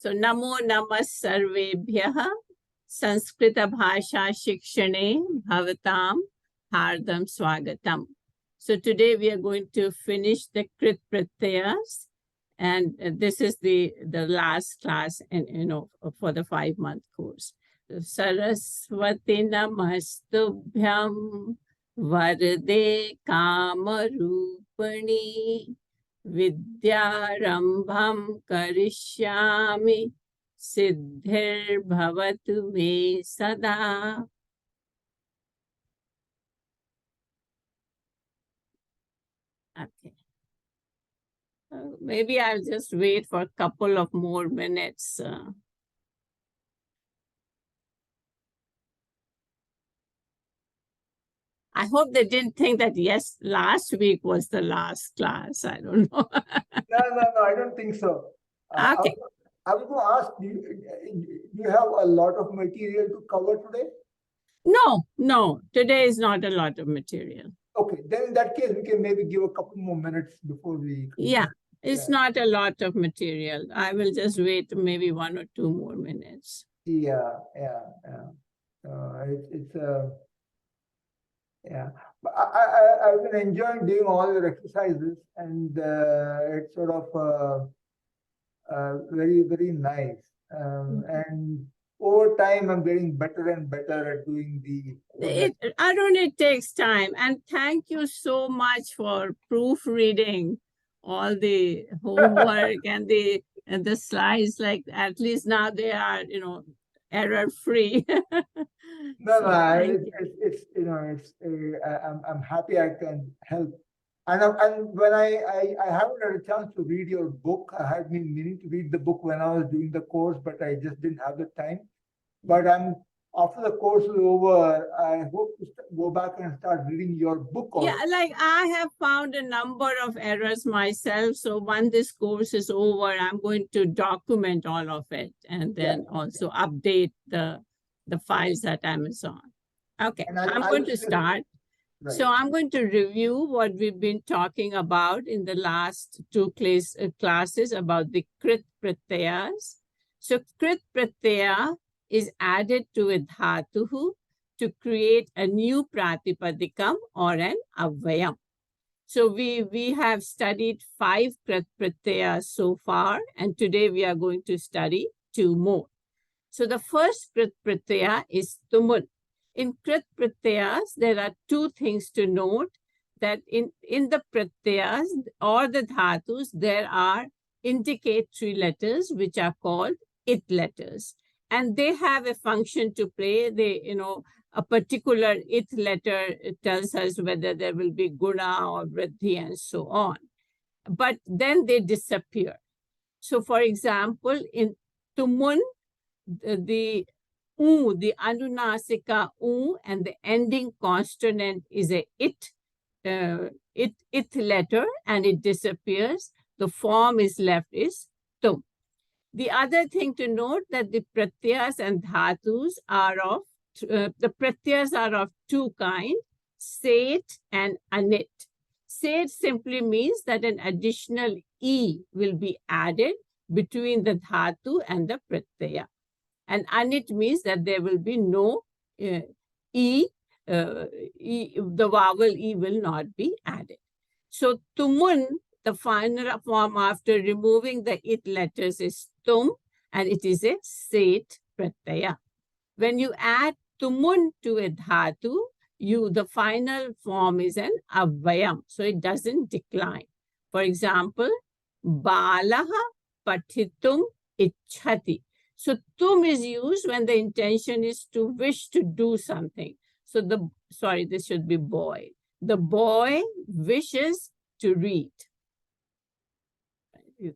So, Namo Namas Sarvebhyah Sanskrita Bhasha Shikshane Bhavatam Hardam Swagatam. So today we are going to finish the Krit Pratyayas, and this is the last class, and for the 5-month course. Saraswati Namastubhyam Varde Kamarupani Vidyarambham Karishyami Siddhir Bhavatu Me Sada. Okay. Maybe I'll just wait for a couple of more minutes. I hope they didn't think that, yes, last week was the last class. I don't know. No, I don't think so. Okay. I was going to ask, do you have a lot of material to cover today? No, today is not a lot of material. Okay, then in that case, we can maybe give a couple more minutes before we... Yeah, it's not a lot of material. I will just wait maybe 1 or 2 more minutes. Yeah. But I've been enjoying doing all your exercises, and it's sort of very, very nice. And over time, I'm getting better and better at doing Arun, it takes time. And thank you so much for proofreading all the homework and the slides. Like, at least now they are, error free. I'm happy I can help. And when I haven't had a chance to read your book. I had been meaning to read the book when I was doing the course, but I just didn't have the time. But after the course is over, I hope to go back and start reading your book also. Yeah, like I have found a number of errors myself. So when this course is over, I'm going to document all of it and then also update the files at Amazon. Okay, I'm going to start. Right. So I'm going to review what we've been talking about in the last 2 classes about the Krit Pratyayas. So Krit Pratyaya is added to a dhatuhu to create a new pratipadikam or an avayam. So we have studied 5 Krit Pratyayas so far, and today we are going to study 2 more. So the first Krit Pratyaya is tumun. In Krit Pratyayas, there are 2 things to note, that in the Pratyayas or the dhatus, there are indicatory letters which are called it letters. And they have a function to play. A particular it letter tells us whether there will be guna or vriddhi and so on. But then they disappear. So for example, in tumun, the anunasika and the ending consonant is a it letter, and it disappears. The form is left is tum. The other thing to note that the pratyas and dhatus are of, the pratyas are of 2 kinds, set and anit. Set simply means that an additional e will be added between the dhatu and the pratyaya. And anit means that there will be no the vowel e will not be added. So tumun, the final form after removing the it letters, is tum, and it is a set pratyaya. When you add tumun to a dhatu, the final form is an avayam, so it doesn't decline. For example, balaha pathitum ichhati. So tum is used when the intention is to wish to do something. So this should be boy. The boy wishes to read.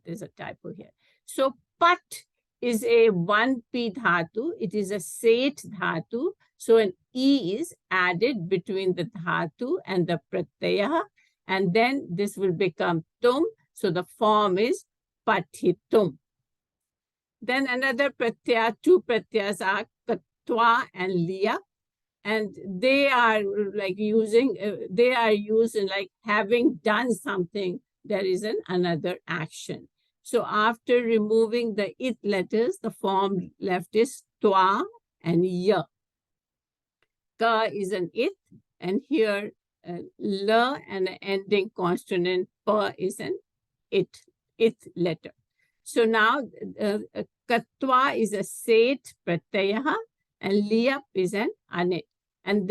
There's a typo here. So pat is a 1p dhatu. It is a set dhatu. So an e is added between the dhatu and the pratyaya, and then this will become tum. So the form is pathitum. Then another pratyaya, 2 pratyayas are katva and liya, and they are like used in like having done something, there is another action. So after removing the it letters, the form left is twa and ya. Ka is an it, and here la and an ending consonant pa is an it letter. So now katwa is a set pratyaya and liyap is an anit. And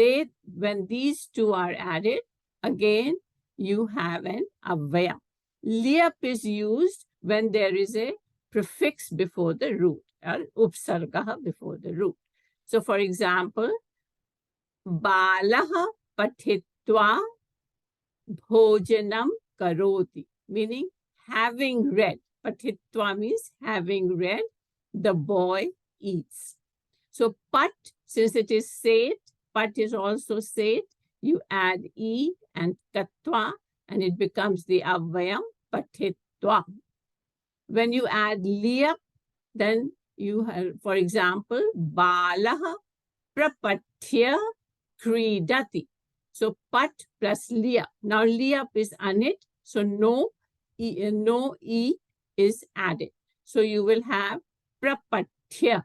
when these two are added, again you have an avaya. Liyap is used when there is a prefix before the root, or upsarga before the root. So for example, Balaha patitva bhojanam karoti, meaning having read. Patitva means having read, the boy eats. So pat, since it is set, pat is also set, you add e and katva, and it becomes the avayam patitva. When you add liyap, then you have, for example, balaha prapatya kridati. So pat plus liyap. Now liyap is anit, so no e is added. So you will have prapatya,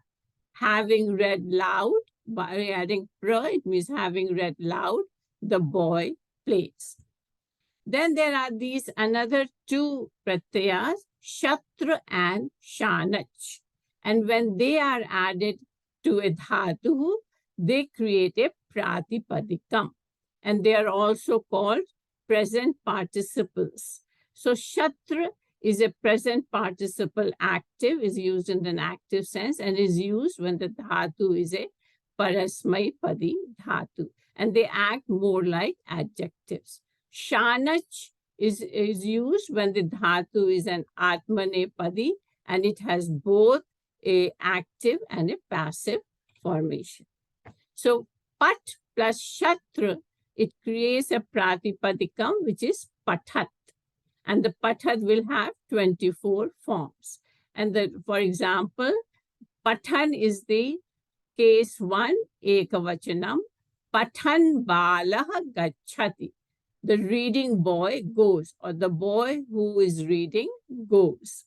having read loud. By adding pra, it means having read loud, the boy plays. Then there are these another two pratyayas, shatra and shanach. And when they are added to a dhatu, they create a pratipadikam. And they are also called present participles. So shatra is a present participle active, is used in an active sense, and is used when the dhatu is a parasmaipadi dhatu. And they act more like adjectives. Shanach is used when the dhatu is an atmanepadi, and it has both a active and a passive formation. So pat plus shatra, it creates a pratipadikam, which is pathat. And the pathat will have 24 forms. And for example, pathan is the case 1, ekavachanam. Pathan balaha gacchati. The reading boy goes, or the boy who is reading goes.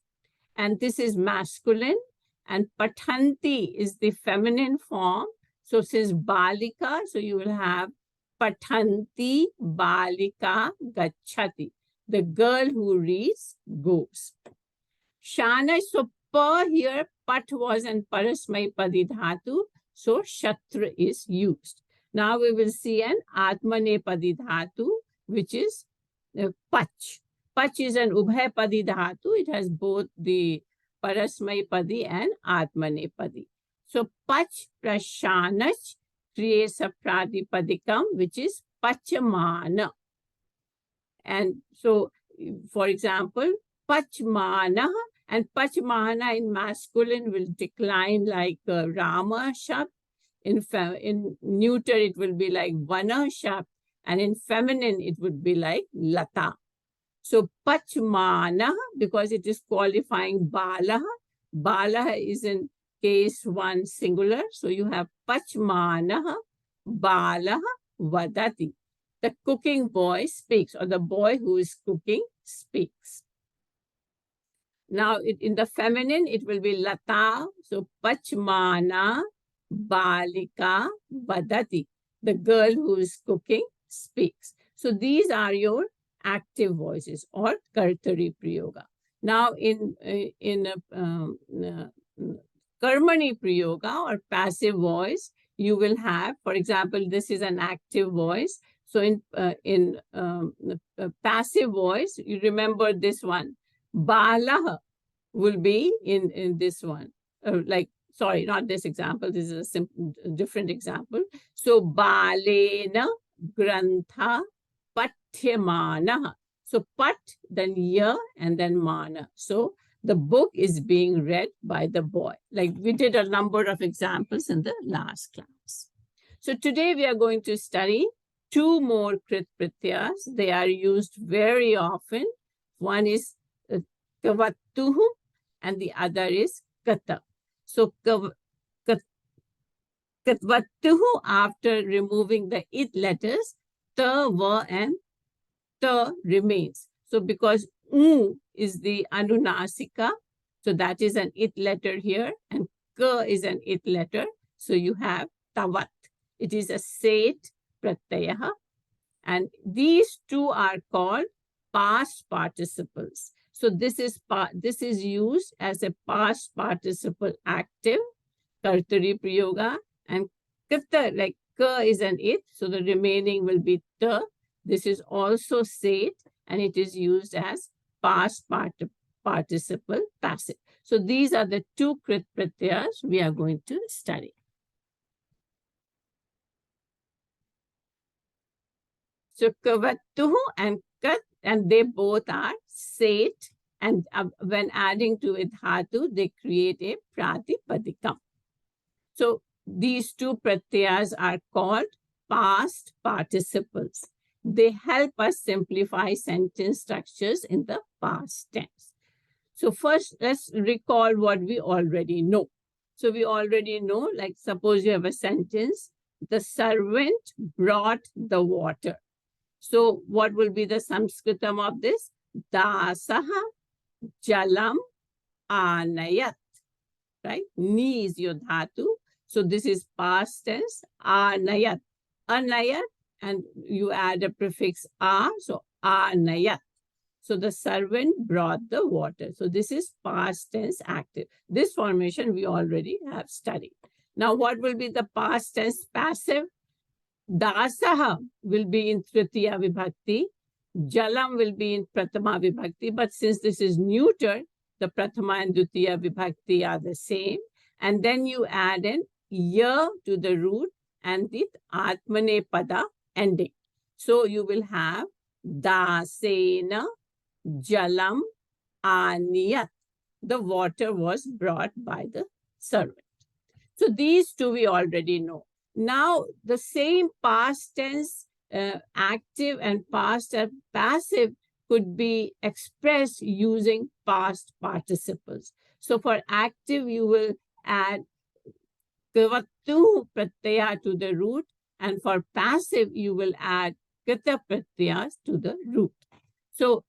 And this is masculine. And pathanti is the feminine form. So since balika, so you will have pathanti balika gacchati. The girl who reads goes. Shana, so pa here, pat was an parasmaipadi dhatu, so shatra is used. Now we will see an atmanepadi dhatu, which is pach. Pach is an ubhayapadi dhatu. It has both the parasmaipadi and atmanepadi. So pach plus shanach creates a pratipadikam, which is pachamana. And so, for example, pachmana, and pachmana in masculine will decline like rama shab. In neuter, it will be like vana shab. And in feminine, it would be like lata. So pachmana, because it is qualifying balaha. Balaha is in case 1 singular. So you have pachmana, balaha, vadati. The cooking boy speaks, or the boy who is cooking speaks. Now, in the feminine, it will be lata. So pachmana, balika, vadati. The girl who is cooking speaks. So these are your active voices, or kartari prayoga. Now in karmani prayoga, or passive voice, you will have, for example, this is an active voice. So in passive voice, you remember this one. Balaha will be in this one. Sorry, not this example. This is a different example. So balena grantha pathyamana. So pat, then ya, and then mana. So the book is being read by the boy. Like we did a number of examples in the last class. So today we are going to study 2 more krit pratyas. They are used very often. One is kavattuhu and the other is kata. So katvattuhu, after removing the it letters, ta, va, and ta remains. So because U is the Anunasika. So that is an it letter here, and Ka is an it letter. So you have Tavat. It is a Set Pratyaya. And these two are called past participles. So this is used as a past participle active, Kartari Prayoga, and Krita, like Ka is an it, so the remaining will be Ta. This is also Set, and it is used as past participle passive. So these are the two Krit Pratyayas we are going to study. So Kavattuhu and Kat, and they both are Set, and when adding to it Dhatu, they create a Pratipadikam. So these two pratyayas are called past participles. They help us simplify sentence structures in the past tense. So first, let's recall what we already know. So we already know, like suppose you have a sentence, the servant brought the water. So what will be the Sanskritam of this? Dasaha jalam anayat, right? Ni is your dhatu. So this is past tense, anayat. Anayat, and you add a prefix a, so anayat. So the servant brought the water. So this is past tense active. This formation we already have studied. Now what will be the past tense passive? Dasaha will be in Tritiya Vibhakti. Jalam will be in Prathama Vibhakti. But since this is neuter, the Prathama and Dutiya Vibhakti are the same. And then you add an ya to the root and the Atmane Pada ending. So you will have Dasena Jalam Aniyat. The water was brought by the servant. So these two we already know. Now the same past tense active and past and passive could be expressed using past participles. So for active, you will add Kavattu Pratyaya to the root, and for passive, you will add Kata Pratyayas to the root. So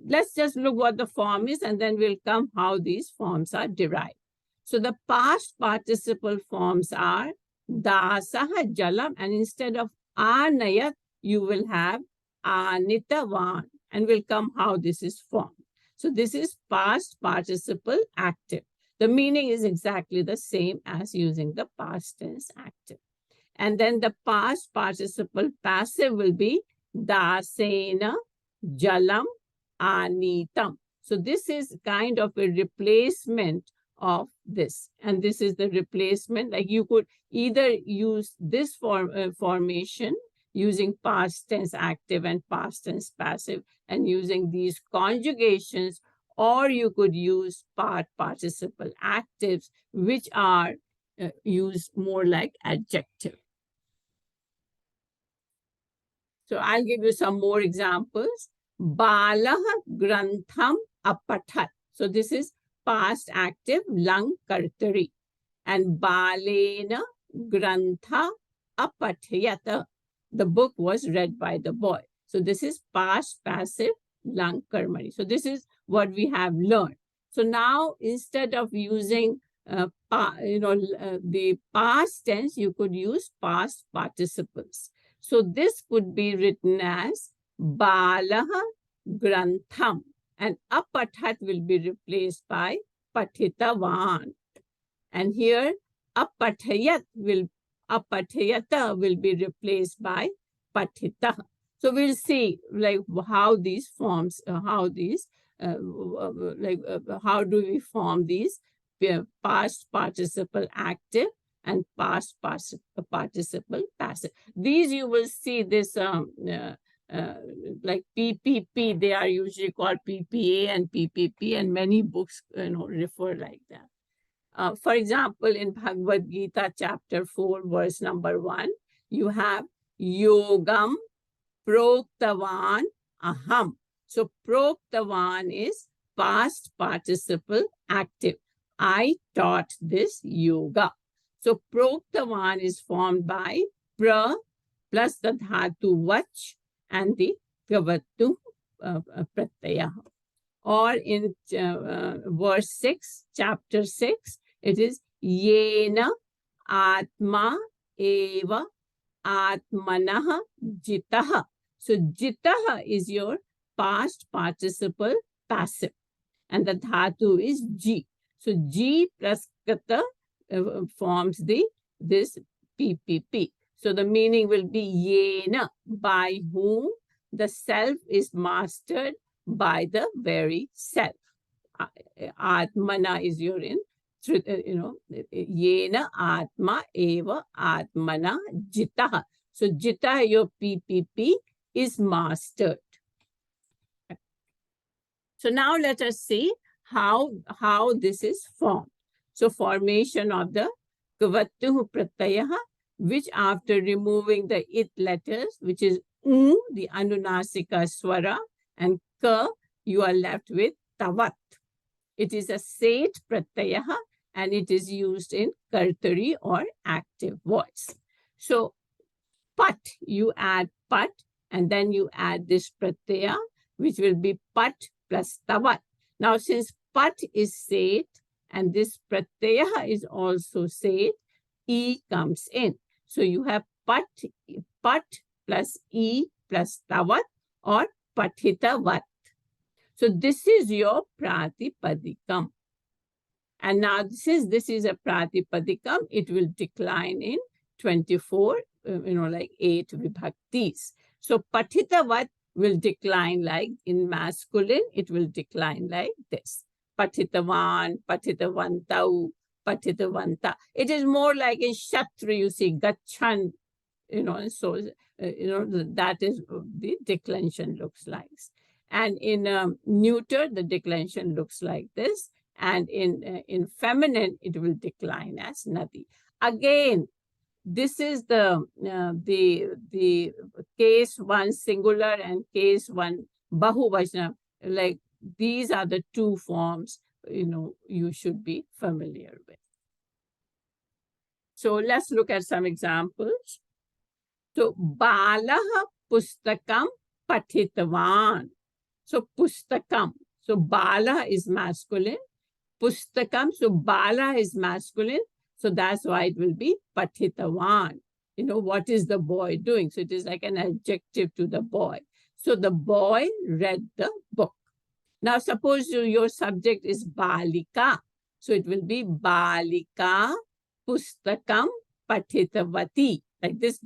let's just look what the form is, and then we'll come how these forms are derived. So the past participle forms are Dasaha Jalam, and instead of Anayat, you will have Anitavan, and will come how this is formed. So this is past participle active. The meaning is exactly the same as using the past tense active. And then the past participle passive will be Dasena Jalam Anitam. So this is kind of a replacement of this, and this is the replacement. Like you could either use this formation using past tense active and past tense passive and using these conjugations, or you could use participle actives, which are used more like adjective. So I'll give you some more examples. Balah grantham apathat. So this is past active lang kartari. And balena grantha apathyata. The book was read by the boy. So this is past passive lang karmani. So this is what we have learned. So now instead of using the past tense, you could use past participles. So this could be written as Balaha Grantham, and apathat will be replaced by Pathitavan. And here Apathayata will be replaced by Pathita. So we'll see like how these forms, how do we form these past participle active and past participle passive. These you will see this like PPP, they are usually called PPA and PPP, and many books refer like that. For example, in Bhagavad Gita chapter 4 verse number 1, you have Yogam Proktavan Aham. So Proktavan is past participle active. I taught this yoga. So Proktavan is formed by pra plus the dhatu vach and the kavattu pratyaya. Or in verse 6, chapter 6, it is Yena Atma Eva Atmanah Jitaha. So Jitaha is your past participle passive, and the dhatu is G. So G plus Kata forms this PPP. So the meaning will be Yena, by whom the self is mastered by the very self. Atmana is your Yena Atma Eva Atmana Jitaha. So Jita, your PPP, is mastered. So now let us see how this is formed. So formation of the Kavatuhu Pratyaha, which after removing the it letters, which is U, the Anunasika Swara, and Ka, you are left with Tavat. It is a Set Pratyaha, and it is used in Kartari or active voice. So Pat, you add Pat, and then you add this Pratyaya, which will be Pat plus Tavat. Now, since Pat is Set, and this Pratyaya is also Set, E comes in. So you have Pat plus E plus Tavat, or Pathitavat. So this is your Pratipadikam. And now since this is a Pratipadikam, it will decline in 24, like 8 vibhaktis. So Pathitavat will decline like in masculine, it will decline like this. Pathitavan, Pathitavantau, Pathitavanta. It is more like in Shatra, you see, Gachan, so, that is the declension looks like. And in neuter, the declension looks like this. And in feminine, it will decline as Nadi. Again, this is the case one singular and case one Bahuvachana. Like these are the two forms, you should be familiar with. So let's look at some examples. So Balaha Pustakam Pathitavan. So Pustakam. So Bala is masculine. Pustakam. So Bala is masculine. So that's why it will be Pathitavan. What is the boy doing? So it is like an adjective to the boy. So the boy read the book. Now suppose your subject is Balika. So it will be Balika Pustakam Pathitavati. Like this,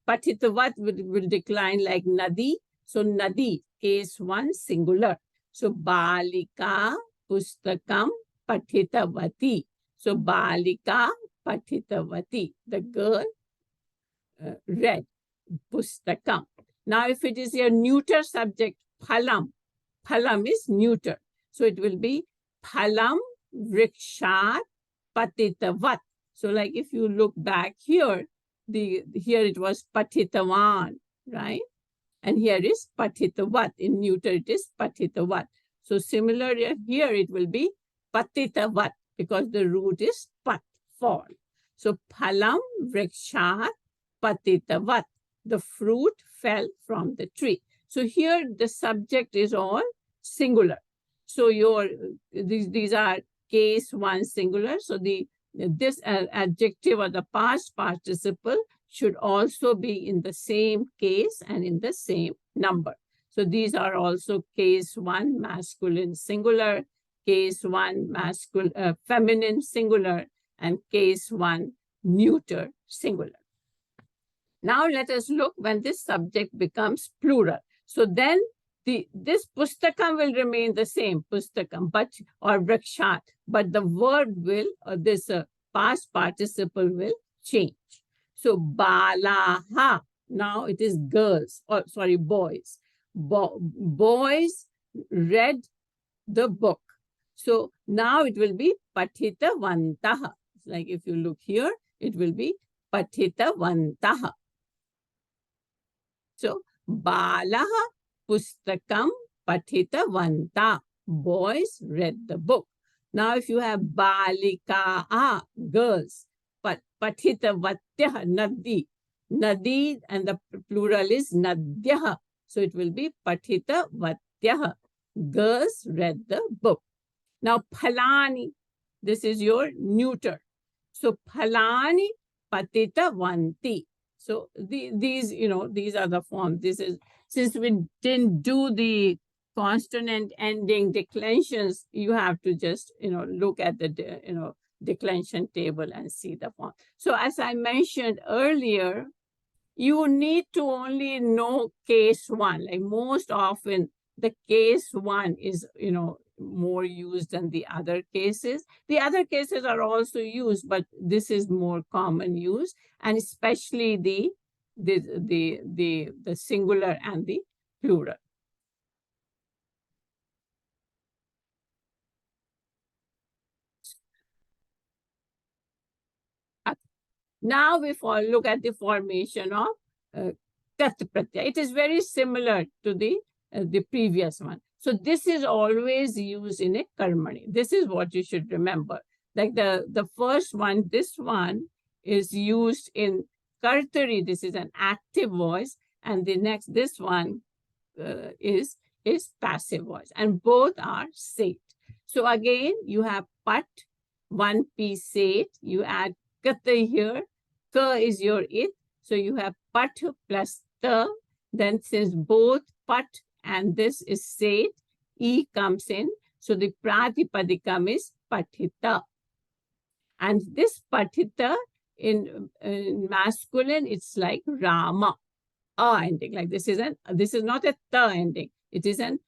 Pathitavat will decline like Nadi. So Nadi, case one, singular. So Balika Pustakam Pathitavati. So Balika Pathitavati, the girl read Pustakam. Now if it is your neuter subject, Phalam, Phalam is neuter. So it will be Phalam Vrikshat Patitavat. So like if you look back here, here it was Pathitavan, right? And here is Pathitavat. In neuter, it is Pathitavat. So similarly, here it will be Patitavat because the root is Pat, fall. So Phalam Vrikshat Patitavat. The fruit fell from the tree. So here the subject is all singular. So these are case one singular. So this adjective or the past participle should also be in the same case and in the same number. So these are also case one masculine singular, case one masculine feminine singular, and case one neuter singular. Now let us look when this subject becomes plural. So then this pustakam will remain the same, pustakam, or vrikshat, but the verb will, or this past participle will change. So balaha, now it is girls, or sorry, boys. Boys read the book. So now it will be pathitavantaha. Like if you look here, it will be pathitavantaha. So balaha pustakam pathitavanta. Boys read the book. Now if you have balika, girls, but pathitavatyaha, nadi. Nadi and the plural is nadyaha. So it will be pathitavatyaha. girls read the book. Now, phalani, this is your neuter. So, phalani patitavanti. So, these are the forms. This is, since we didn't do the consonant ending declensions, you have to just, look at the, declension table and see the form. So, as I mentioned earlier, you need to only know case one. Like most often, the case one is, more used than the other cases. The other cases are also used, but this is more common use, and especially the singular and the plural. Now we look at the formation of tat pratyaya. It is very similar to the previous one. So this is always used in a karmani. This is what you should remember. Like the first one, this one is used in kartari. This is an active voice, and the next, this one is passive voice, and both are sate. So again, you have pat, one piece sate. You add kata here. Ka is your it. So you have pat plus ta. Then since both pat and this is sate, e comes in. So the pratipadikam is patita. And this patita in masculine, it's like Rama, a ending. Like this is not a ta ending. It is an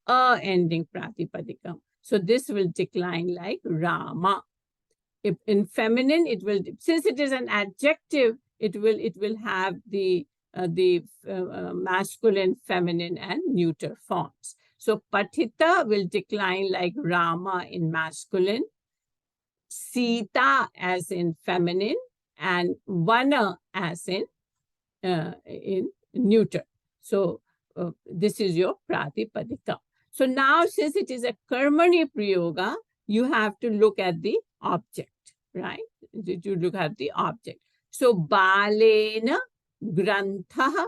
a ending pratipadikam. So this will decline like Rama. If in feminine, it will, since it is an adjective, it will have the masculine, feminine, and neuter forms. So patita will decline like Rama in masculine, Sita as in feminine, and Vana as in neuter. So this is your pratipadika. So now, since it is a karmani prayoga, you have to look at the object, right? You look at the object. So balena grantha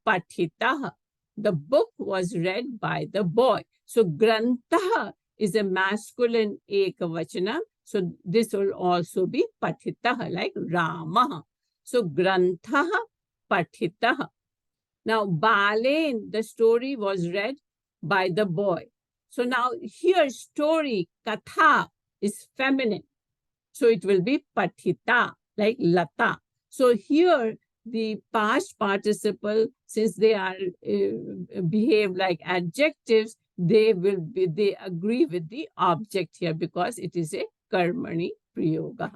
patitaha. The book was read by the boy. So grantha is a masculine ekavachanam. So this will also be patitaha, like Rama. So grantha patitaha. Now balen, the story was read by the boy. So now here story, katha, is feminine. So it will be patita, like lata. So here the past participle, since they are behave like adjectives, they agree with the object here because it is a karmani prayoga.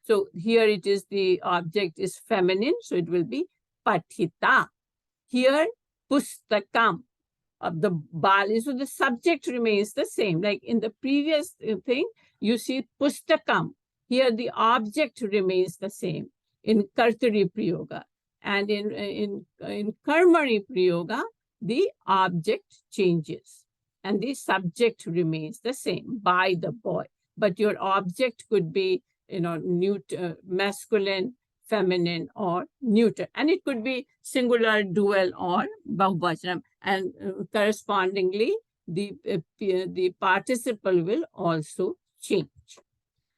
So here it is, the object is feminine, so it will be patita. Here pustakam of the Bali, so the subject remains the same. Like in the previous thing, you see pustakam. Here the object remains the same in kartari prayoga, and in karmani prayoga, the object changes and the subject remains the same, by the boy. But your object could be, neuter, masculine, feminine, or neuter, and it could be singular, dual, or bahuvachanam, and correspondingly the participle will also change.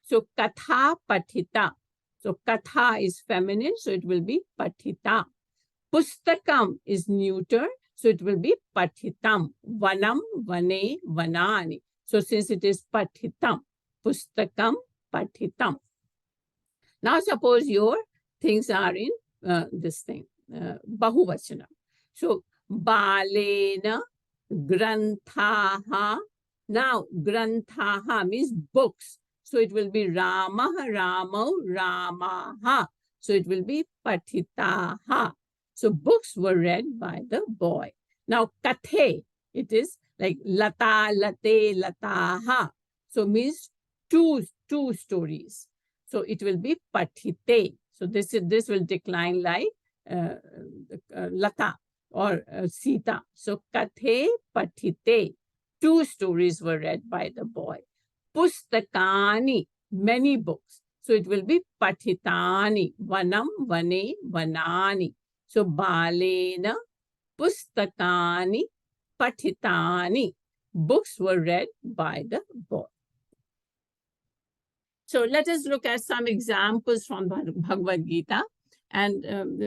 So katha patita. So katha is feminine, so it will be patita. Pustakam is neuter, so it will be patitam. Vanam, vane, vanani. So since it is patitam, pustakam, patitam. Now suppose your things are in this thing, bahuvachanam. So balena granthaha. Now granthaha means books. So it will be Rama, Ramo, Ramaha. So it will be patitaha. So books were read by the boy. Now kathe, it is like lata, late, lataha. So means two stories. So it will be patite. So this will decline like lata or sita. So kathe patite. Two stories were read by the boy. Pustakani, many books. So it will be patitani, vanam, vane, vanani. So balena, pustakani, patitani. books were read by the boy. So let us look at some examples from Bhagavad Gita, and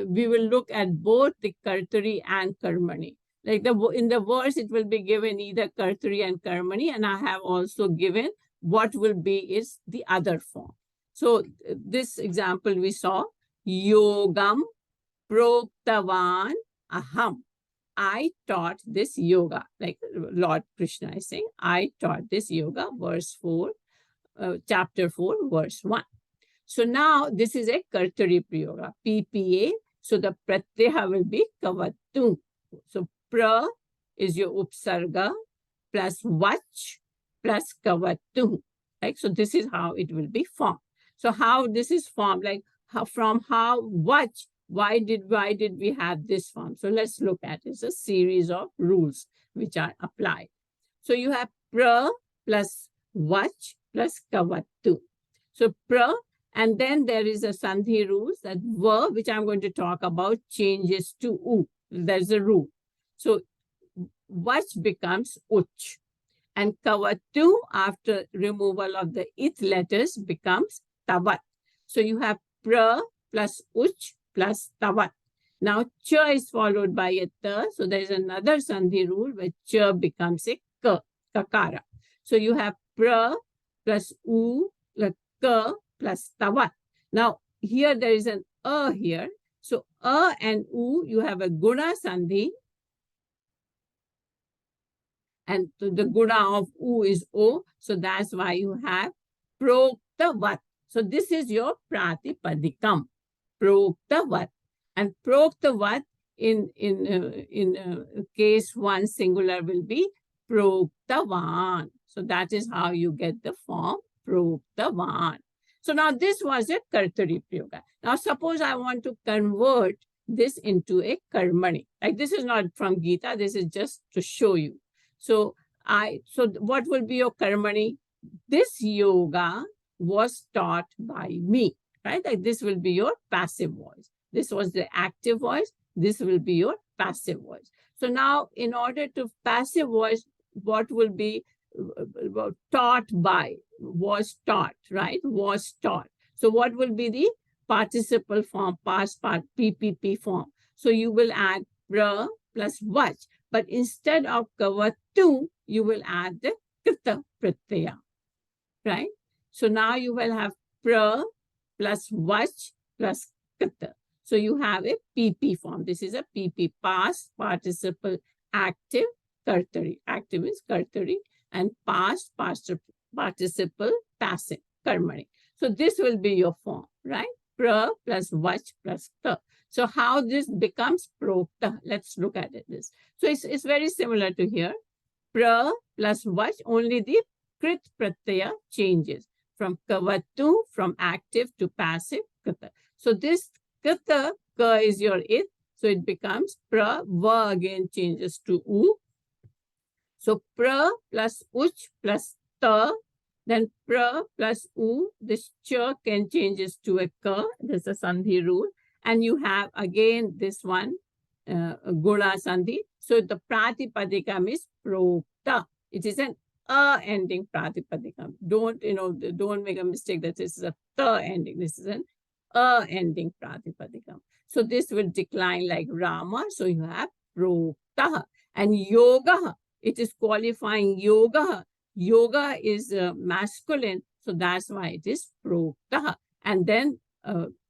we will look at both the Kartari and Karmani. Like in the verse, it will be given either Kartari and Karmani, and I have also given what will be is the other form. So this example we saw, Yogam Proktavan Aham. I taught this yoga, like Lord Krishna is saying, I taught this yoga, verse 4, chapter 4, verse 1. So now this is a Kartari Prayoga, PPA. So the Pratyaya will be Kavattu. So pra is your Upsarga plus Vach plus Kavattu. Right? So this is how it will be formed. So how this is formed, like from how Vach, why did we have this form? So let's look at it. It's a series of rules which are applied. So you have pra plus Vach plus Kavattu. So pra, and then there is a Sandhi rules that va, which I'm going to talk about, changes to u. There's a rule. So Vach becomes uch. And Kavattu, after removal of the it letters, becomes tavat. So you have pra plus uch plus tavat. Now cha is followed by a ta. So there is another Sandhi rule where cha becomes a ka, kakara. So you have pra plus u plus ka plus tavat. Now here there is an a here. So a and u, you have a guna Sandhi. And the guna of u is o. So that's why you have proktavat. So this is your pratipadikam. Proktavat. And proktavat in case one singular will be proktavan. So that is how you get the form proktavan. So now this was a Kartari Prayoga. Now suppose I want to convert this into a Karmani. Like this is not from Gita, this is just to show you. So what will be your Karmani? This yoga was taught by me, right? Like this will be your passive voice. This was the active voice. This will be your passive voice. So now in order to passive voice, what will be taught by, was taught, right? Was taught. So what will be the participle form, past part, PPP form? So you will add pra plus vach. But instead of kavattu, you will add the krita pratyaya, right? So now you will have pra plus vach plus krita. So you have a PP form. This is a PP, past participle active kartari. Active is kartari and past participle passive karmani. So this will be your form, right? Pra plus vach plus ka. So how this becomes prokta? Let's look at it. This. So it's very similar to here. Pra plus vach, only the krit pratyaya changes from kavattu, from active to passive kata. So this kata, ka is your it. So it becomes pra, va again changes to u. So pra plus uch plus ta, then pra plus u, this cha can changes to a ka. There's a sandhi rule. And you have again this one, guna sandhi. So the pratipadikam is prokta. It is an ending pratipadikam. Don't make a mistake that this is a ta ending. This is an ending pratipadikam. So this will decline like Rama. So you have prokta. And yoga, it is qualifying yoga. Yoga is masculine. So that's why it is prokta. And then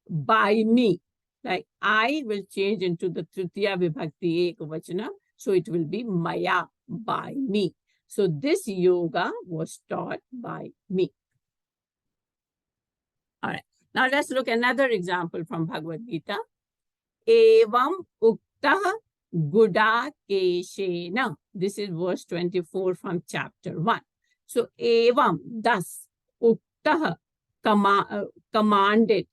by me. Like I will change into the Tritiya Vibhakti Ekavachana. So it will be Maya, by me. So this yoga was taught by me. All right. Now let's look at another example from Bhagavad Gita. Evam Uktaha Guda Keshena. This is verse 24 from chapter 1. So Evam, thus, Uktaha, commanded.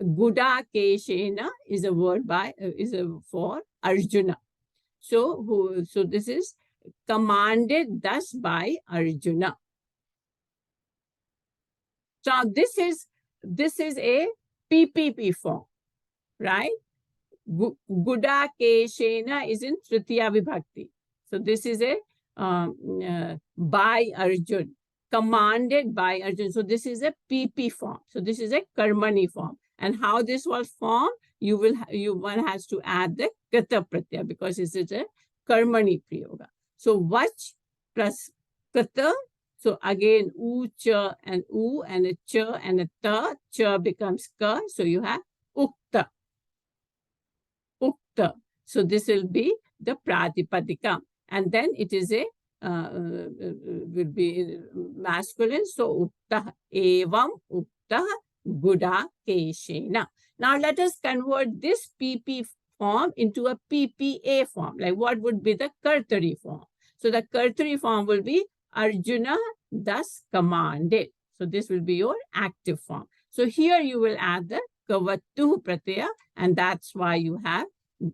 Guda Keshena is a word for Arjuna. So this is commanded thus by Arjuna. So this is a PPP form, right? Guda Keshena is in Tritiya Vibhakti. So this is a by Arjun, commanded by Arjun. So this is a PP form. So this is a Karmani form. And how this was formed, one has to add the Kata Pratyaya because this is a Karmani Prayoga. So Vach plus Kata. So again, U, Cha, and U, and a Cha, and a Ta. Cha becomes Ka. So you have Ukta. Ukta. So this will be the Pratipadikam. And then it is a will be masculine. So Ukta Evam Ukta Guda Keshena. Now let us convert this PP form into a PPA form. Like what would be the Kartari form? So the Kartari form will be Arjuna thus commanded. So this will be your active form. So here you will add the Kavatu Pratyaya, and that's why you have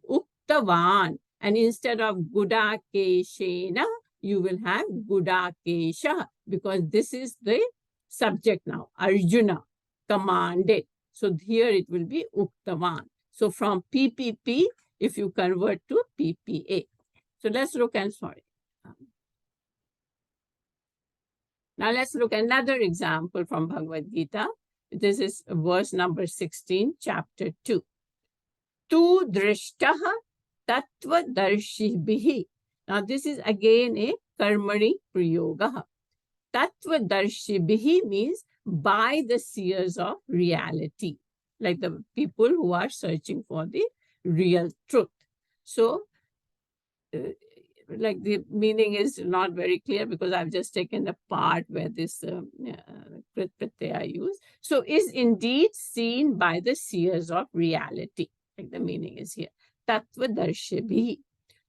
Uktavan. And instead of Gudakeshena, you will have Gudakesha, because this is the subject now, Arjuna, commanded. So here it will be Uktavan. So from PPP, if you convert to PPA. So let's look and sorry. Now let's look at another example from Bhagavad Gita. This is verse number 16, chapter 2. Tu drishtaha tattva darshibhihi. Now this is again a karmani prayoga. Tattva darshibhihi means by the seers of reality, like the people who are searching for the real truth. So like the meaning is not very clear because I've just taken the part where this Krit Pratyaya used. So is indeed seen by the seers of reality, like the meaning is here. Tattva darshibhi.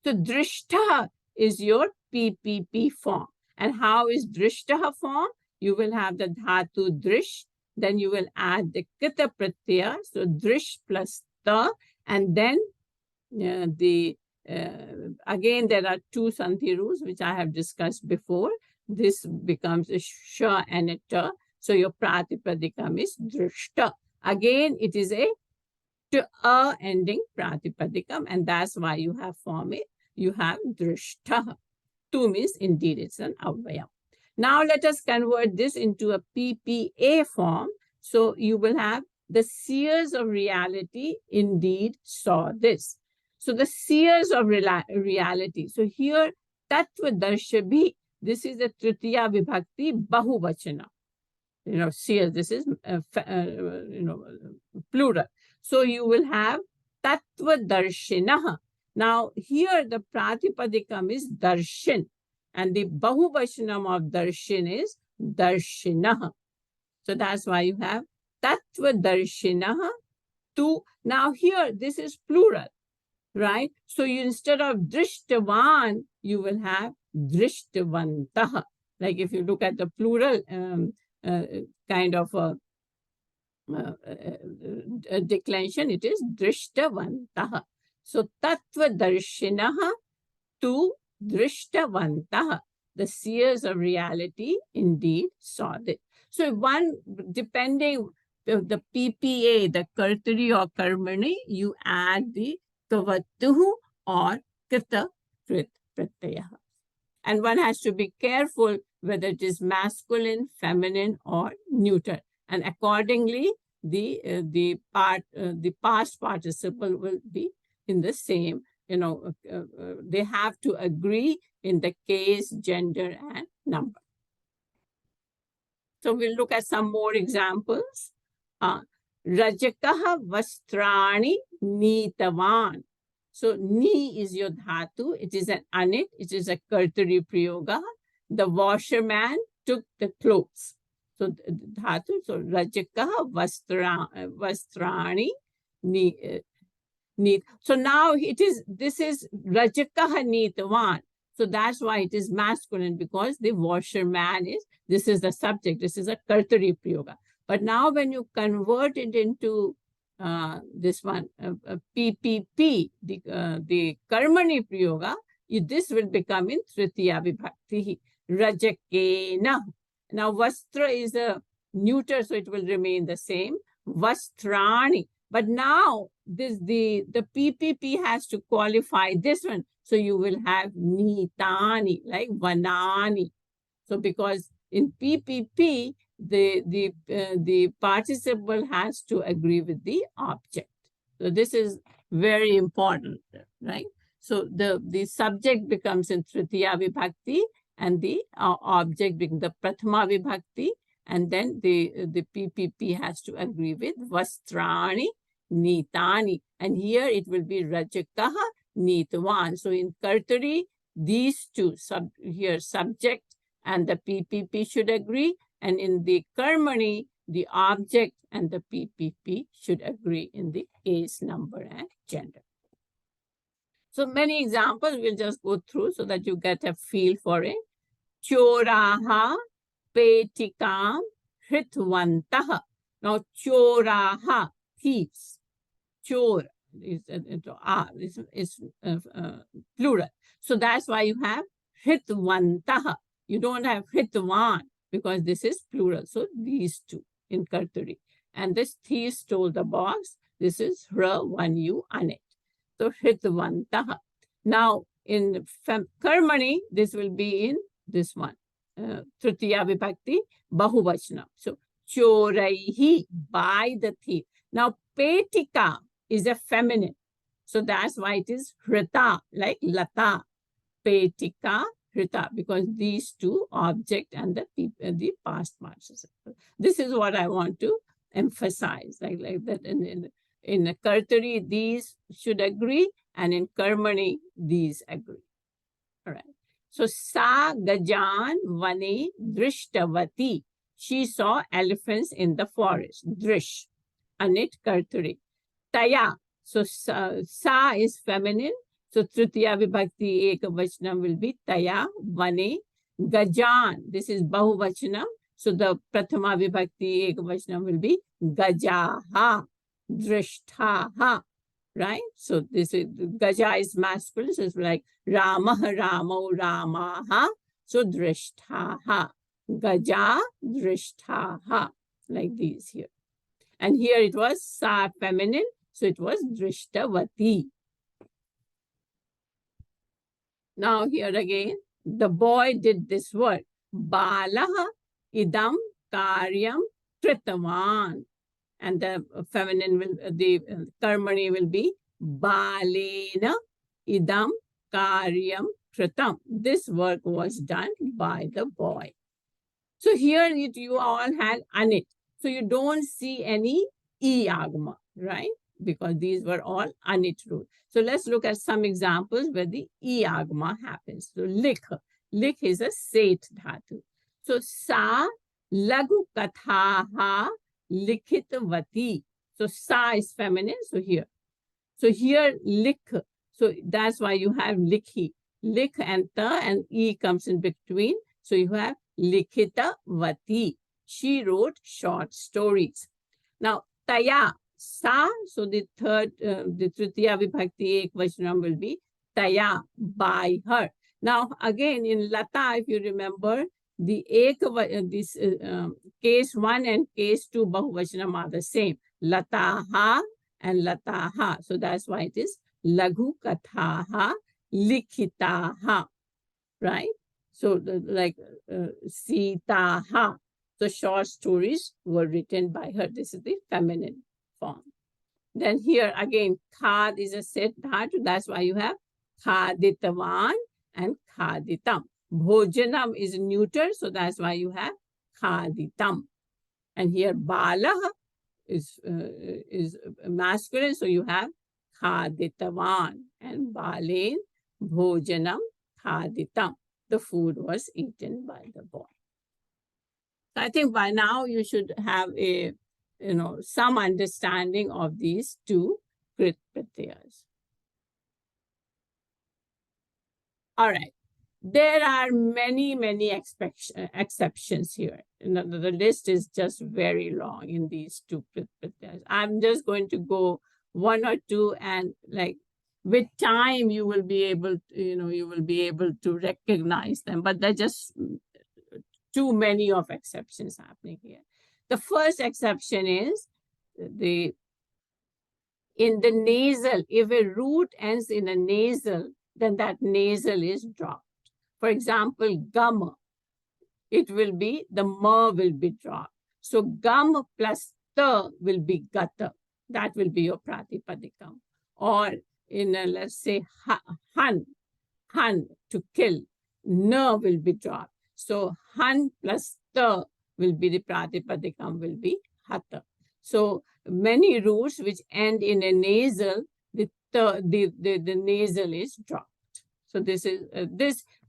So drishta is your PPP form. And how is drishta form? You will have the dhatu drish, then you will add the kita pratyaya, so drish plus ta, and then again, there are two Santhi rules, which I have discussed before. This becomes a sha and a ta. So your pratipadikam is drishta. Again, it is a ta ending pratipadikam, and that's why you have formed it. You have drishta. Tu means indeed it's an avayam. Now let us convert this into a PPA form. So you will have the seers of reality indeed saw this. So the seers of reality. So here, Tattva Darshabhi, this is the Tritiya Vibhakti Bahuvachana. Seers, this is, plural. So you will have Tattva Darshinaha. Now here the Pratipadikam is Darshan, and the Bahuvachanam of Darshan is Darshinaha. So that's why you have Tattva Darshinaha tu. Now here, this is plural. Right? So you, instead of drishtavan, you will have drishtvantaha. Like if you look at the plural kind of a declension, it is drishtvantaha. So tattva darshinaha tu drishtvantaha. The seers of reality indeed saw this. So one, depending the PPA, the Kartari or Karmani, you add the Kavatuhu or Krita Krit Pratyaya. And one has to be careful whether it is masculine, feminine, or neuter. And accordingly, the past participle will be in the same. They have to agree in the case, gender, and number. So we'll look at some more examples. Rajakaha vastrani nitavan. So ni is your dhatu. It is an anit. It is a kartari prayoga. The washerman took the clothes. So dhatu. So rajakaha vastrani nit. So now this is rajakaha nitavan. So that's why it is masculine, because the washerman this is the subject. This is a kartari prayoga. But now when you convert it into this one, PPP, the Karmani Prayoga, this will become in Tritiya Vibhakti, Rajakena. Now Vastra is a neuter, so it will remain the same, Vastrani. But now the PPP has to qualify this one. So you will have nitani, like vanani. So because in PPP, the participle has to agree with the object. So this is very important, right? So the subject becomes in Tritiya Vibhakti, and the object becomes the Prathama Vibhakti, and then the PPP has to agree with Vastrani, Nitani, and here it will be Rajakaha, Nitwan. So in Kartari, these two, here subject and the PPP should agree, and in the Karmani, the object and the PPP should agree in the case, number, and gender. So many examples, we'll just go through so that you get a feel for it. Choraha, petikam, hritvantaha. Now, choraha, thieves. Chor is plural. So that's why you have hritvantaha. You don't have hritvan because this is plural. So these two in Kartari. And this thief stole the box. This is hra, one you, anit. So hritvantaha. Now in Karmani, this will be in this one. Tritiya Vibhakti, Bahuvachana. So choraihi, by the thief. Now petika is a feminine. So that's why it is hrita, like lata. Petika, hrita, because these two, object and the past participle. This is what I want to emphasize, like that in Kartari, these should agree, and in Karmani, these agree. All right. So sa gajan vane drishtavati. She saw elephants in the forest. Drish. Anit Kartari. Taya. So sa is feminine. So Tritiya Vibhakti Ekavachanam will be Taya Vane Gajan. This is Bahuvachanam. So the Prathama Vibhakti Ekavachanam will be Gajaha Drishthaha. Right? So this is Gaja is masculine. So it's like Ramaha Ramo Ramaha. So Drishthaha. Gaja Drishthaha. Like these here. And here it was Sa feminine. So it was Drishtavati. Now here again, the boy did this word. Balaha idam karyam kritavan. And the feminine will, the karmani will be balena idam karyam kritam. This work was done by the boy. So here you all had anit. So you don't see any e agama, right? Because these were all anit roots. So let's look at some examples where the e agama happens. So likh. Likh is a set dhatu. So sa lagu kathaha likhitavati. So sa is feminine. So here likh. So that's why you have likhi. Likh and ta and e comes in between. So you have likhitavati. She wrote short stories. Now taya. Sa, so the third, the Tritiya Vibhakti Ekvachanam will be Taya, by her. Now, again, in Lata, if you remember, the case 1 and case 2 Bahuvachanam are the same. Lataha and Lataha. So that's why it is Laghu Kathaha Likhitaha, right? So like Sitaha. So short stories were written by her. This is the feminine form. Then here again, khad is a set dhatu. That's why you have khaditavan and khaditam. Bhojanam is neuter, so that's why you have khaditam. And here balaha is masculine, so you have khaditavan. And balen, bhojanam, khaditam. The food was eaten by the boy. So I think by now you should have a some understanding of these two Krit Pratyayas. All right. There are many exceptions here. The list is just very long in these two Krit Pratyayas. I'm just going to go one or two, and like with time you will be able to recognize them, but they're just too many of exceptions happening here. The first exception is in the nasal. If a root ends in a nasal, then that nasal is dropped. For example, gum, it will be, the ma will be dropped. So gum plus ta will be gata. That will be your pratipadikam. Or in let's say han, to kill, na will be dropped. So han plus ta will be the pratipadikam, will be hata. So many roots which end in a nasal, the nasal is dropped. So this is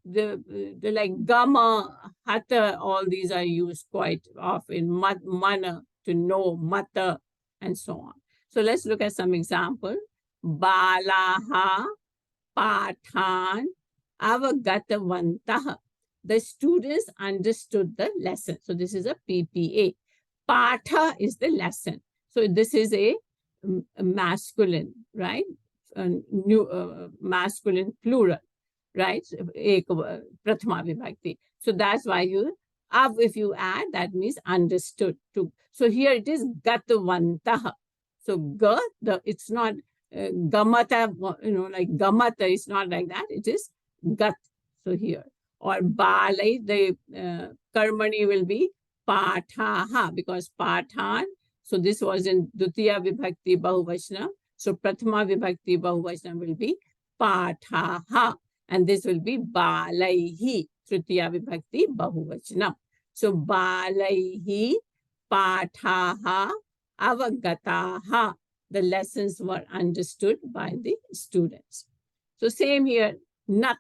the like gamma, hatha, all these are used quite often. Mana, to know, mata, and so on. So let's look at some example. Balaha pathan avagatavantaha. The students understood the lesson. So this is a PPA. Patha is the lesson. So this is a masculine, right? Masculine plural, right? Prathama vibhakti. So that's why you, if you add, that means understood too. So here it is gatavantaha. So ga, it's not gamata, like gamata is not like that. It is gat. So here. Or balai, the karmani will be pathaha, because pathan. So this was in Dutiya Vibhakti Bahuvachana. So Prathama Vibhakti Bahuvachana will be pathaha. And this will be balaihi, Tritiya Vibhakti Bahuvachana. So balaihi pathaha avagataha. The lessons were understood by the students. So same here, nat,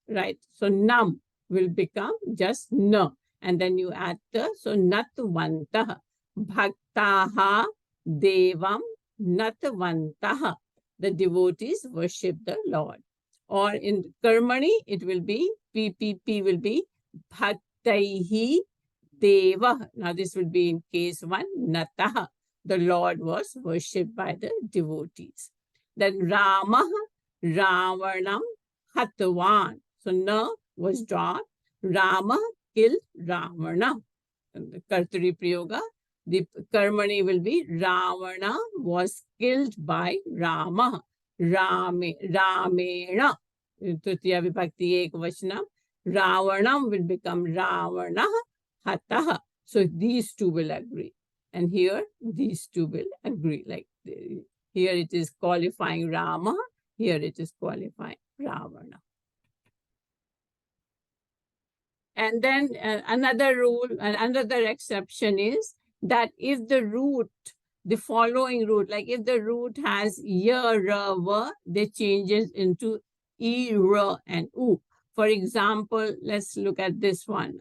right? So nam will become just na. And then you add the, so natvantaha. Bhaktaha devam natvantaha. The devotees worship the Lord. Or in karmani, it will be, PPP will be bhaktaihi deva. Now this will be in case 1, nataha. The Lord was worshipped by the devotees. Then Rama, Ravanam, Hatvan. So na was drawn. Rama killed Ravana. And the Kartari Prayoga, the karmani will be Ravana was killed by Rama. Ramena. Tritiya Vibhakti Ekvachanam. Ravanam will become Ravana Hataha. So these two will agree. And here, these two will agree. Like here it is qualifying Rama, here it is qualifying Ravana. And then another rule, another exception is that if the root, the following root, like if the root has ya, ra, va, they changes into e, ra, and u. For example, let's look at this one.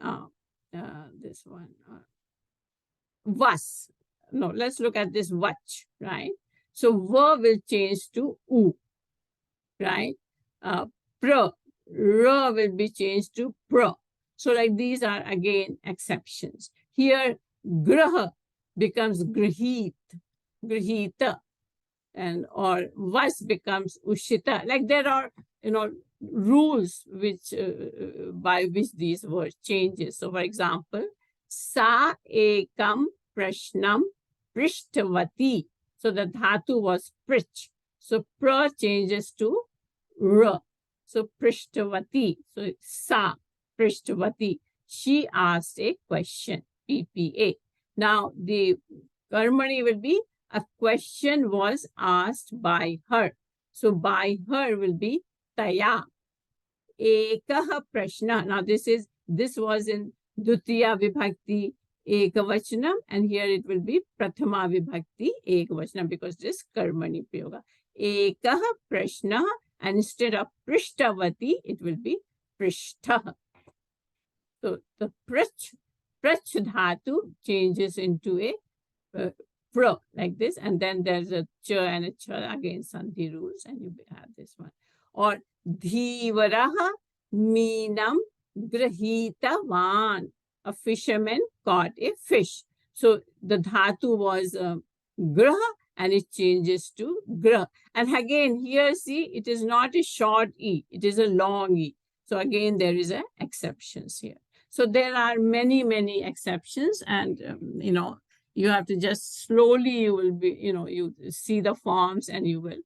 Vas. No, let's look at this vach, right? So va will change to u, right? Pra, ra will be changed to pra. So like these are again exceptions. Here, graha becomes grahit, grahita, and or vas becomes ushita. Like there are, rules which by which these words changes. So for example, sa ekam prashnam prishtavati. So the dhatu was prich. So pra changes to ra. So prishtavati. So sa prishtavati. She asked a question. PPA. Now the karmani will be a question was asked by her. So by her will be taya. Ekaha prashna. Now this was in Dutiya Vibhakti Ekavachanam, and here it will be Prathama Vibhakti Ekavachanam because this karmani prayoga. Ekaha prashna, and instead of prishtavati, it will be prishtha. So the prach dhatu changes into a pra like this, and then there's a cha and a cha, again sandhi rules, and you have this one. Or dhivaraha meenam grahitavan. A fisherman caught a fish. So the dhatu was graha, and it changes to gra. And again here, see, it is not a short e, it is a long e. So again, there is a exceptions here. So there are many, many exceptions, and you have to just slowly, you will be, you see the forms and you will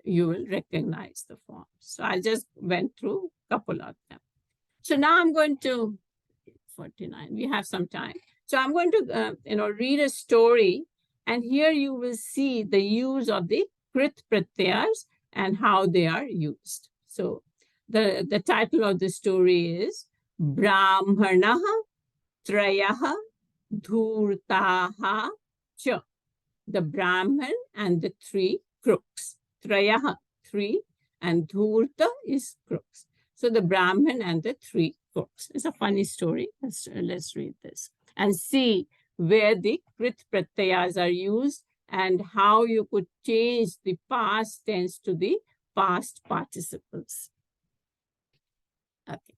you will recognize the forms. So I just went through a couple of them. So now I'm going to 49. We have some time. So I'm going to read a story, and here you will see the use of the krit pratyayas and how they are used. So the title of the story is Brahmanaha Trayaha Dhurtaha Cha. The Brahman and the three crooks. Trayaha, three, and Dhurta is crooks. So the Brahman and the three crooks. It's a funny story. Let's read this and see where the krit pratyayas are used and how you could change the past tense to the past participles. Okay.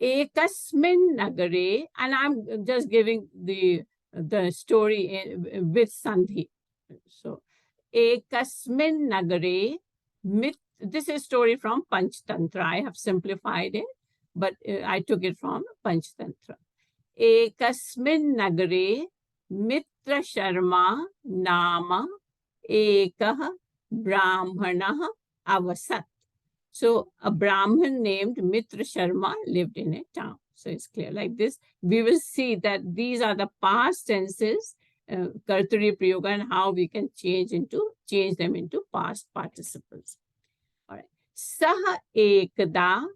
Ekasmin nagare, and I'm just giving the story with Sandhi. So, Ekasmin nagare, this is story from Panchtantra. I have simplified it, but I took it from Panchtantra. Ekasmin nagare mitra sharma nama ekah brahmanah avasat. So a Brahmin named Mitra Sharma lived in a town. So it's clear like this. We will see that these are the past tenses, Karturi Prayoga, and how we can change them into past participles. All right. Saha ekada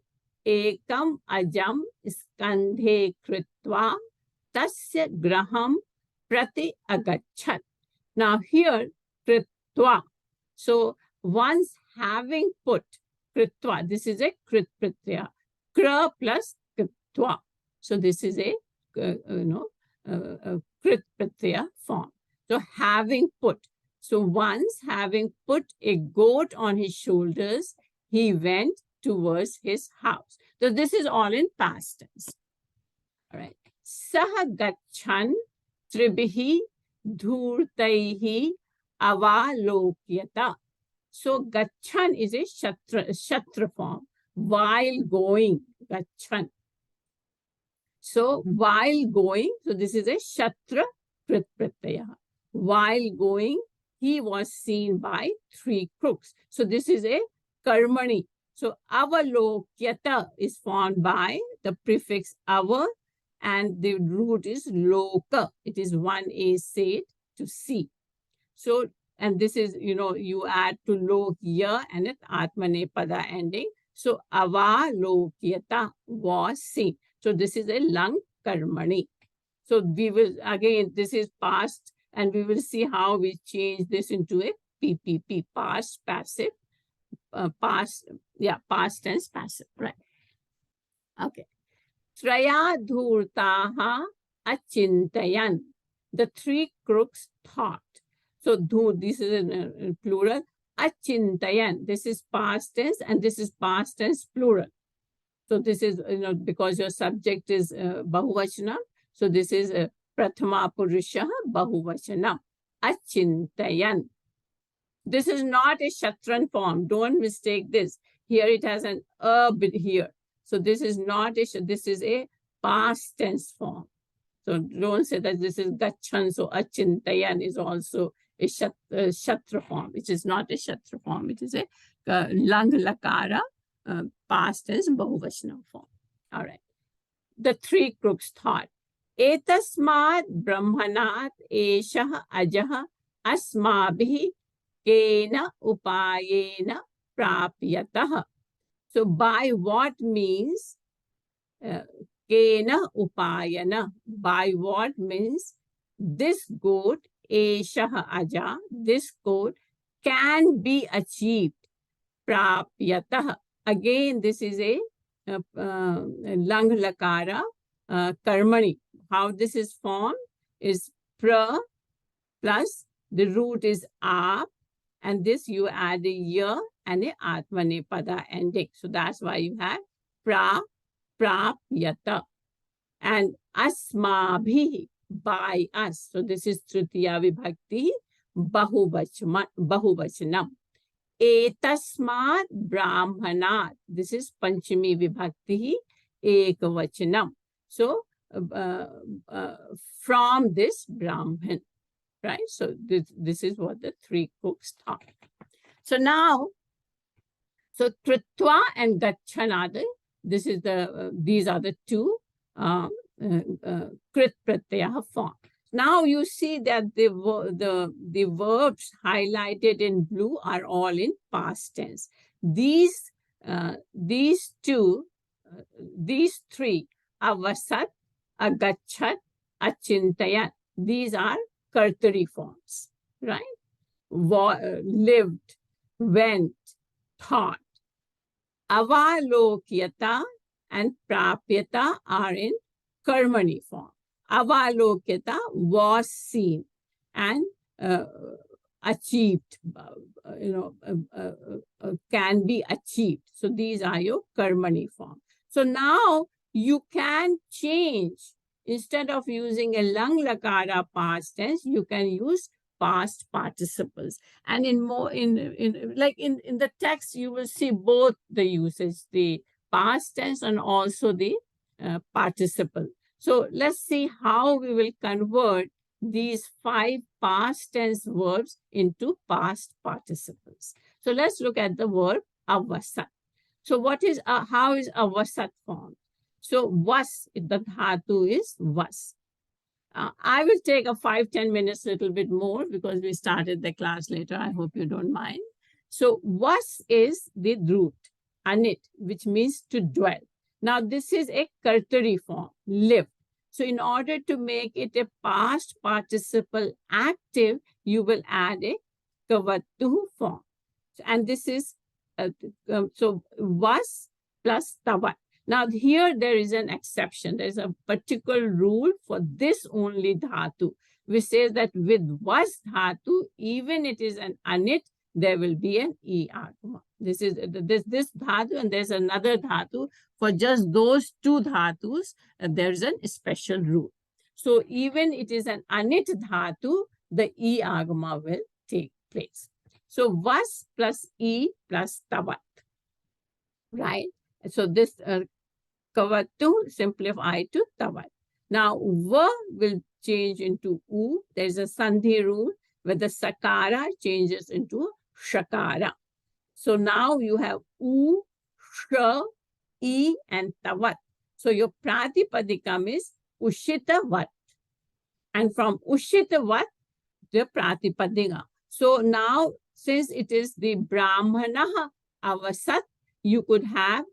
ekam ajam skandhe kritva tasya graham prati agachat. Now here, kritva. So once having put kritva, this is a krit pratyaya. Kra plus kritva. So this is a krit pratyaya form. So having put. So once having put a goat on his shoulders, he went towards his house. So this is all in past tense. All right. Saha gachan tribihi dhurtaihi avalokyata. So gachan is a shatra form. While going, gachan. So while going, so this is a shatra krit pratyaya. While going, he was seen by three crooks. So this is a karmani. So avalokyata is formed by the prefix ava, and the root is loka. It is one a said to see. So, and this is, you add to lokya and it atmanepada ending. So avalokyata was seen. So this is a lang karmani. So we will, again, this is past, and we will see how we change this into a PPP, past passive, past tense passive, right? Okay. Traya dhurtaha achintayan. The three crooks thought. So this is in plural. Achintayan. This is past tense, and this is past tense plural. So this is, because your subject is bahuvachana. So this is prathama purusha bahuvachana. Achintayan. This is not a shatran form. Don't mistake this. Here it has an bit here. So this is not this is a past tense form. So don't say that this is gachan. So achintayan is also a shatra form. It is not a shatra form. It is a lang lakara past tense bahuvachana form. All right. The three crooks thought, etasmat brahmanat eshah ajah asmabhi kena upayena prapyatah. So by what means? Kena upayana. By what means this goat, eshah aja, this goat can be achieved. Prapyatah. Again, this is a lang lakara karmani. How this is formed is pra plus the root is ap, and this you add a ya and a atmanepada ending. So that's why you have prapyata. And asmabhi, by us. So this is tritiya vibhakti bahuvachanam. Etasmat brahmanat. This is panchami vibhakti ekavachanam. So from this Brahman, right? So this is what the three crooks thought. So now, so kritva and gachanada, this is these are the two krit pratyaya form. Now you see that the verbs highlighted in blue are all in past tense. These three, avasat, agachat, achintayat, these are kartari forms, right? Lived, went, thought. Avalokyata and prapyata are in karmani form. Avalokyata was seen and achieved, can be achieved. So these are your karmani form. So now you can change, instead of using a lang lakara past tense, you can use past participles. And in the text, you will see both the usage, the past tense and also the participle. So let's see how we will convert these 5 past tense verbs into past participles. So let's look at the verb avasat. So how is avasat formed? So vas, the dhatu is vas. I will take a 5-10 minutes, little bit more, because we started the class later. I hope you don't mind. So vas is the root, anit, which means to dwell. Now this is a kartari form, live. So in order to make it a past participle active, you will add a kavattu form. And this is, so vas plus tavat. Now here there is an exception. There's a particular rule for this only dhatu, which says that with vas dhatu, even it is an anit, there will be an e agama. This is this dhatu, and there's another dhatu. For just those two dhatus, there's a special rule. So even it is an anit dhatu, the e agama will take place. So vas plus e plus tavat, right? So this kavattu simplify to tavat. Now va will change into u. There's a sandhi rule where the sakara changes into shakara. So now you have u, sh, e, and tavat. So your pratipadikam is ushitavat. And from ushitavat, the pratipadika. So now, since it is the brahmanaha avasat, you could have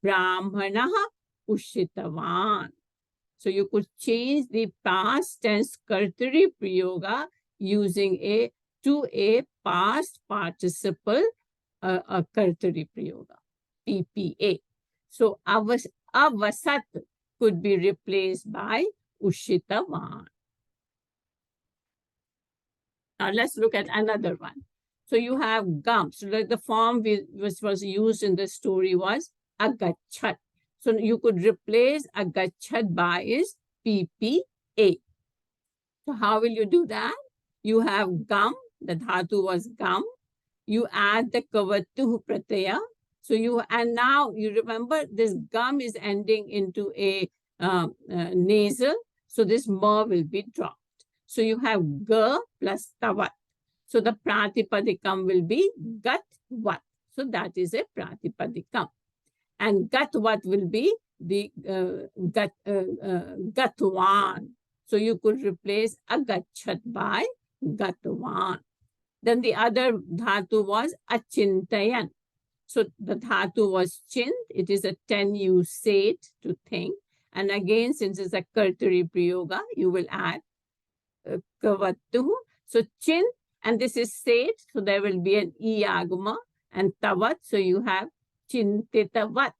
brahmanaha ushitavan. So you could change the past tense kartari prayoga using to a past participle kartari prayoga, PPA. So avasat could be replaced by ushitavan. Now let's look at another one. So you have gum. So the form which was used in the story was agachat. So you could replace agachat by is PPA. So how will you do that? You have gum, the dhatu was gum. You add the kavattu pratyaya. So and now you remember this gum is ending into a nasal. So this ma will be dropped. So you have ga plus tavat. So the pratipadikam will be gatvat. So that is a pratipadikam. And gatvat will be the gatvan. So you could replace agachat by gatvan. Then the other dhatu was achintayan. So the dhatu was chint. It is a 10 sate to think. And again, since it's a kartari prayoga, you will add kavattu. So chin, and this is sate, so there will be an e agama, and tavat, so you have chintitavat.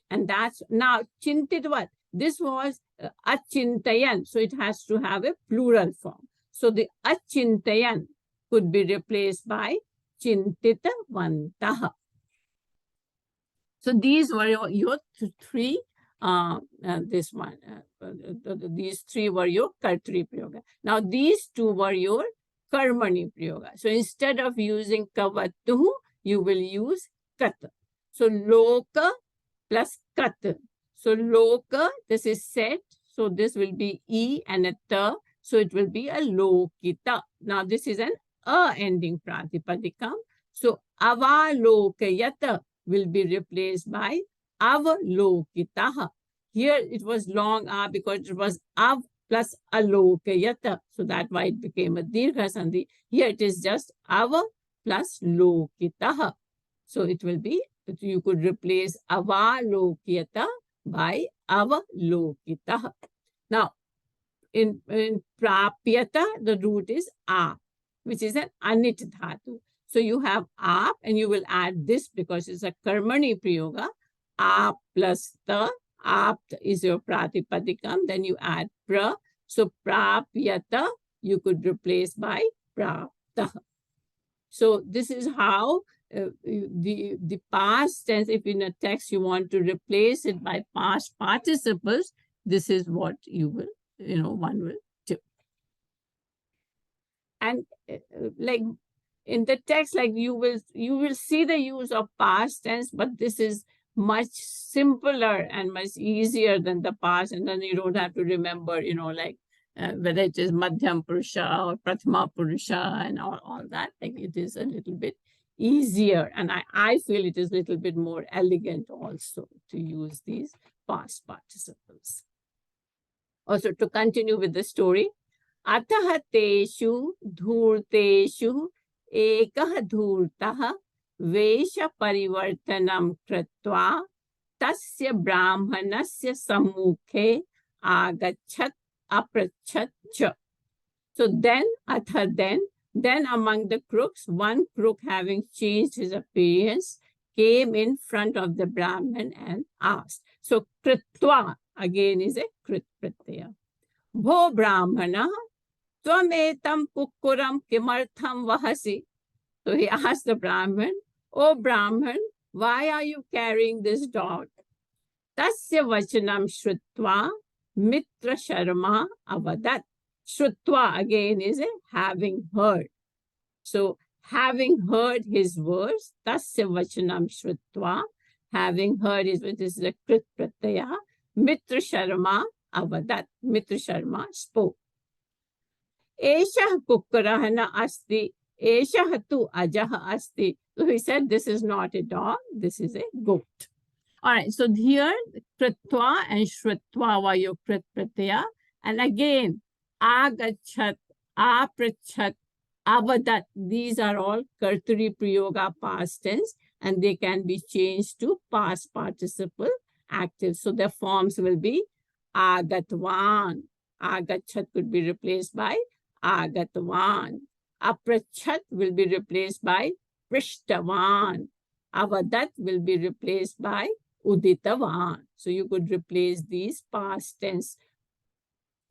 And that's now chintitavat. This was achintayan, so it has to have a plural form. So the achintayan could be replaced by chintitavantaha. So these were your three. These three were your kartari prayoga. Now these two were your karmani prayoga. So instead of using kavattu, you will use kat. So loka plus kat. So loka, this is set. So this will be e and a ta. So it will be a lokita. Now this is an ending pratipadikam. So avalokayata will be replaced by avalokitaha. Here it was long a because it was av plus alokayata. So that's why it became a dirgha sandhi. Here it is just ava plus lokitaha. So it will be, you could replace avalokiyata by avalokitaha. Now, in prapyata, the root is a, which is an anit dhatu. So you have ap and you will add this because it's a karmani prayoga. A plus ta, ap is your pratipadikam, then you add pra. So prapyata you could replace by prapta. So this is how the past tense, if in a text you want to replace it by past participles, this is what you will, one will do. And like in the text, like you will see the use of past tense, but this is much simpler and much easier than the past. And then you don't have to remember, like whether it is Madhyam Purusha or Prathama Purusha and all that. Like it is a little bit easier. And I feel it is a little bit more elegant also to use these past participles. Also, to continue with the story, Atah teshu dhurteshu ekah dhurtah vesha parivartanam kritva tasya brahmanasya sammukhe agachat aprachat cha. So then, then among the crooks, one crook having changed his appearance came in front of the Brahman and asked. So kritva again is a krit pratyaya. Bho Brahmana tvametam kukuram kimartham vahasi. So he asked the Brahman, "Oh Brahman, why are you carrying this dog?" Tasya vachanam shrutva mitra sharma avadat. Shrutva again is a having heard. So having heard his words, tasya vachanam shrutva, having heard his words, this is a krit pratyaya, mitra sharma avadat. Mitra sharma spoke. Eshah kukkaraha na asti, eshah tu ajaha asti. So he said, this is not a dog, this is a goat. All right, so here, kritva and shrutva were your krit pratyaya. And again, agachat, aprachat, avadat, these are all karturi prayoga past tense, and they can be changed to past participle active. So the forms will be agatvan. Agachat could be replaced by agatvan. Aprachat will be replaced by prishtavan. Avadat will be replaced by uditavan. So you could replace these past tense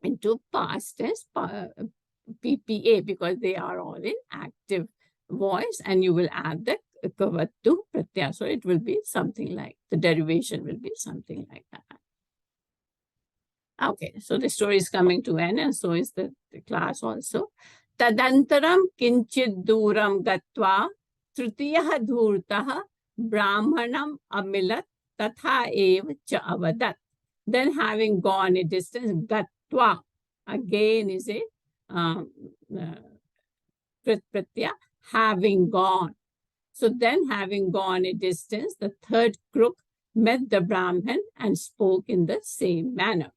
into past tense PPA because they are all in active voice, and you will add the kavattu pratyaya. So it will be something like, the derivation will be something like that. Okay, so the story is coming to end, and so is the class also. Tadantaram kinchid duram gatva tritiyaha dhurtaha brahmanam amilat tatha eva cha avadat. Then having gone a distance, gatva again is a pratyaya, having gone. So then having gone a distance, the third crook met the Brahman and spoke in the same manner.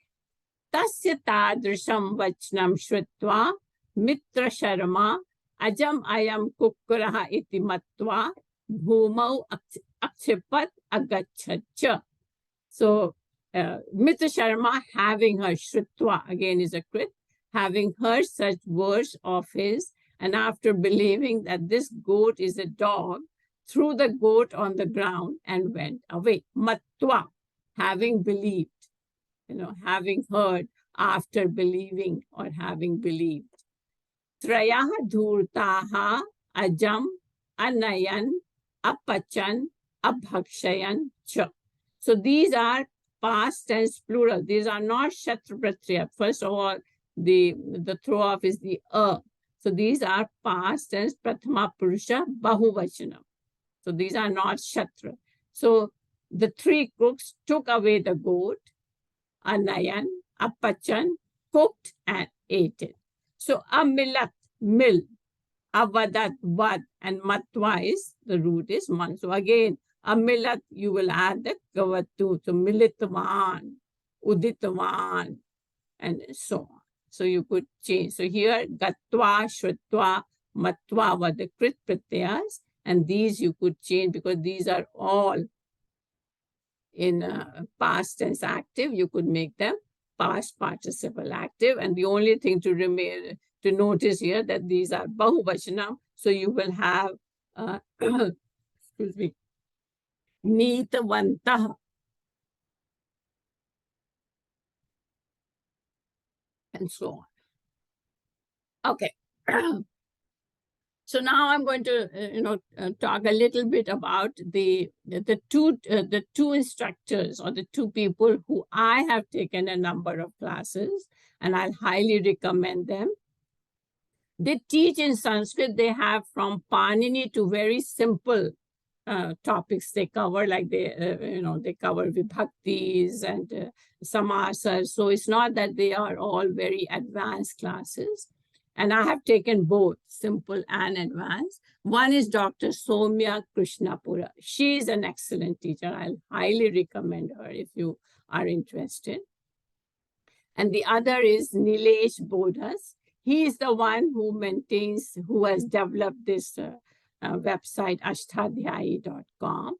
Tasya tadrisham vachnam shrutva mitra sharma ajam ayam kukkuraha iti matva bhumau akshipat agachatcha. So Mitra Sharma, having heard, Shrutva again is a krit, having heard such words of his, and after believing that this goat is a dog, threw the goat on the ground and went away. Matva, having believed, having heard after believing or having believed. Trayaha dhurtaha ajam anayan apachan abhakshayan cha. So these are past tense plural. These are not shatra pratyaya. First of all, the throw off is the a. So these are past tense prathama purusha bahuvachanam. So these are not shatra. So the three cooks took away the goat, anayan, apachan, cooked and ate it. So amilat, mill, avadat, vad, and matva is, the root is man. So again, amilat, you will add the kavatu, so militvan, uditvan, and so on. So you could change. So here, gatva, shrutva, matva were the krit pratyas, and these you could change because these are all in past tense active. You could make them past participle active, and the only thing to remain to notice here that these are bahuvachanam. So you will have excuse me, neetavantah, and so on. Okay. So now I'm going to, talk a little bit about the two instructors or the two people who I have taken a number of classes, and I'll highly recommend them. They teach in Sanskrit. They have from Panini to very simple topics they cover, like they cover vibhaktis and samasas. So it's not that they are all very advanced classes. And I have taken both simple and advanced. One is Dr. Soumya Krishnapura. She is an excellent teacher. I'll highly recommend her if you are interested. And the other is Nilesh Bodhas. He is the one who has developed this website, ashtadhyayi.com.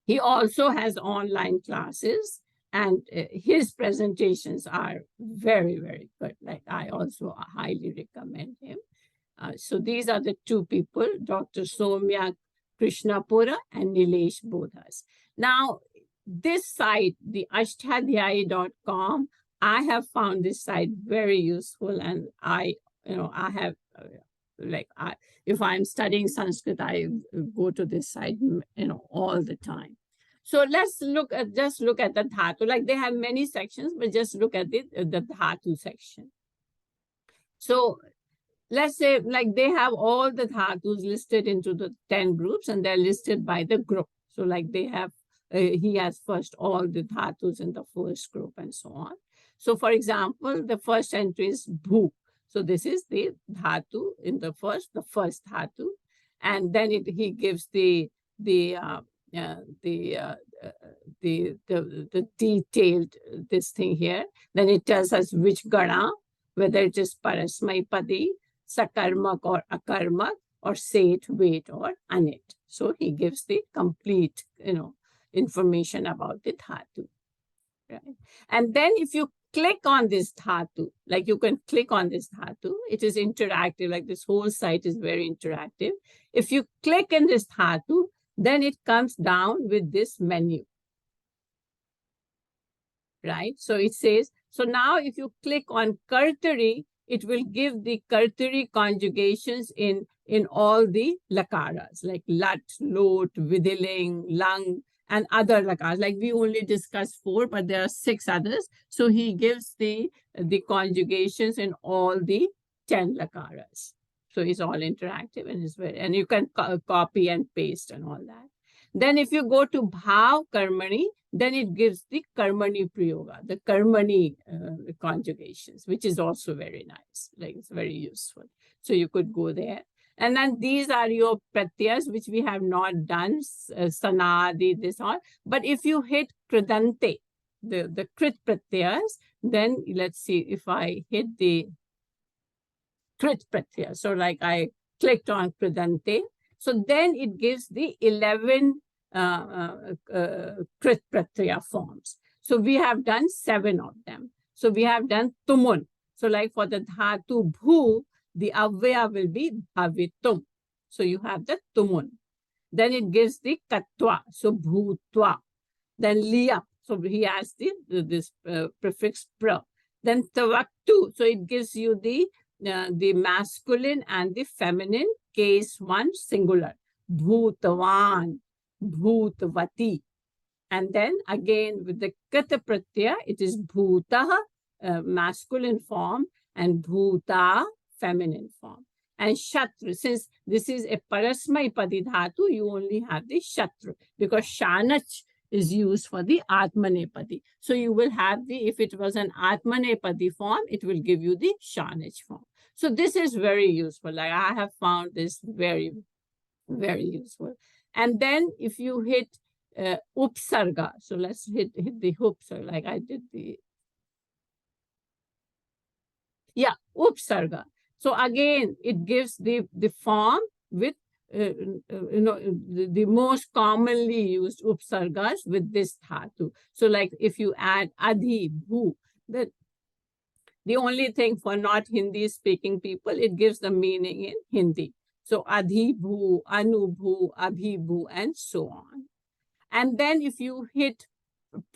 He also has online classes, and his presentations are very, very good. Like, I also highly recommend him. So these are the two people, Dr. Soumya Krishnapura and Nilesh Bodhas. Now, this site, the ashtadhyayi.com, I have found this site very useful, and if I'm studying Sanskrit, I go to this site, all the time. So let's look at the dhatu. Like, they have many sections, but just look at the dhatu section. So let's say, like, they have all the dhatus listed into the 10 groups, and they're listed by the group. So like they have, he has first all the dhatus in the first group and so on. So for example, the first entry is bhu. So this is the dhatu in the first dhatu. And then he gives the detailed this thing here. Then it tells us which gana, whether it is parasmaipadi, sakarmak or akarmak, or set, wait, or anit. So he gives the complete, information about the dhatu. Right? And then if you click on this dhatu, like you can click on this dhatu, it is interactive, like this whole site is very interactive. If you click in this dhatu, then it comes down with this menu. Right? So it says, so now if you click on kartari, it will give the kartari conjugations in all the lakaras, like lat, lot, vidiling, lung, and other lakaras. Like we only discussed 4, but there are 6 others. So he gives the conjugations in all the 10 lakaras. So it's all interactive, and you can copy and paste and all that. Then if you go to bhav karmani, then it gives the karmani prayoga, the karmani conjugations, which is also very nice. Like, it's very useful. So you could go there. And then these are your pratyas, which we have not done, sanadi, this all. But if you hit kridante, the krit pratyas, then let's see if I hit the krit pratyas. So like I clicked on kridante. So then it gives the 11 krit pratyaya forms. So we have done 7 of them. So we have done tumun. So like for the dhatu bhu, the avya will be bhavitum. So you have the tumun. Then it gives the katwa, so bhutwa. Then liyap, so he has this prefix pra. Then tavaktu, so it gives you the masculine and the feminine, case 1 singular. Bhutavan, bhutavati. And then again with the kata pratyaya, it is bhutaha, masculine form, and bhuta, feminine form. And shatru, since this is a parasmaipadi dhatu, you only have the shatru, because shanach is used for the atmanepadi. So you will have if it was an atmanepadi form, it will give you the shanach form. So this is very useful. Like I have found this very, very useful. And then if you hit upsarga, so let's hit the upsarga, like I did the, yeah, upsarga. So again, it gives the form with, the most commonly used upsargas with this dhatu. So like if you add adhi, bhu, the only thing for not Hindi speaking people, it gives the meaning in Hindi. So adhi, bhu, anubhu, abhibhu, and so on. And then if you hit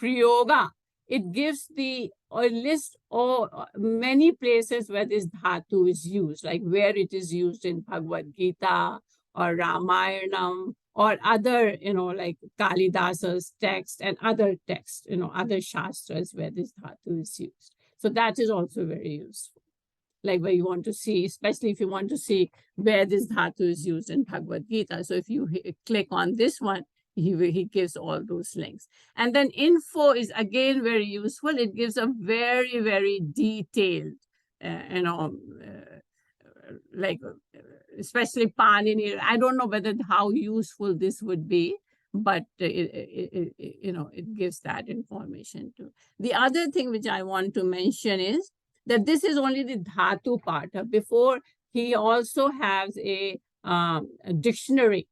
Priyoga, it gives a list of many places where this dhatu is used, like where it is used in Bhagavad Gita or Ramayanam or other, like Kalidasa's text and other texts, other shastras where this dhatu is used. So that is also very useful. Like where you want to see, especially if you want to see where this dhatu is used in Bhagavad Gita. So if you click on this one, he gives all those links. And then info is again very useful. It gives a very, very detailed, like especially Panini. I don't know how useful this would be, but it gives that information too. The other thing which I want to mention is that this is only the dhatu part. Before, he also has a dictionary,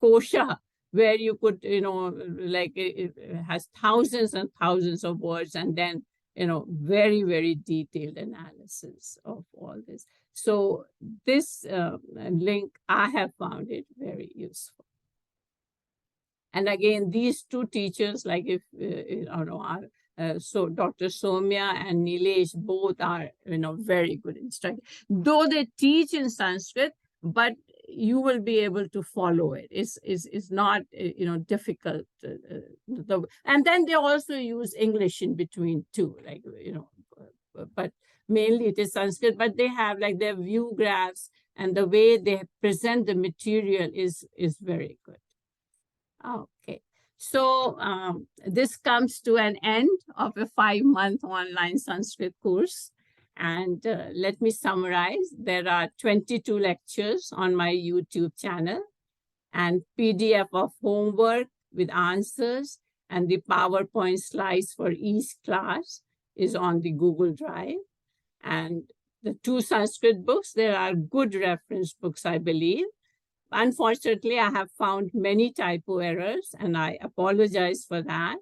kosha, where you could, like it has thousands and thousands of words, and then, very, very detailed analysis of all this. So this link, I have found it very useful. And again, these two teachers, like if, so Dr. Somya and Nilesh, both are, very good instructors. Though they teach in Sanskrit, but you will be able to follow it. It's not, difficult. And then they also use English in between too, like, but mainly it is Sanskrit, but they have like their view graphs and the way they present the material is very good. Okay. So this comes to an end of a 5-month online Sanskrit course. And let me summarize. There are 22 lectures on my YouTube channel and PDF of homework with answers, and the PowerPoint slides for each class is on the Google Drive. And the 2 Sanskrit books, there are good reference books, I believe. Unfortunately, I have found many typo errors, and I apologize for that.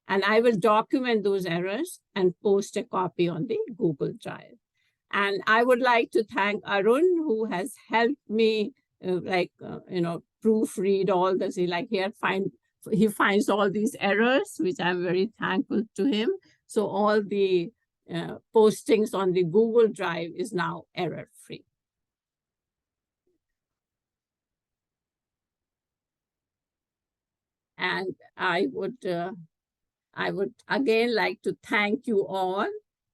And I will document those errors and post a copy on the Google Drive. And I would like to thank Arun, who has helped me, proofread all this. He finds all these errors, which I'm very thankful to him. So all the postings on the Google Drive is now error-free. And I would again like to thank you all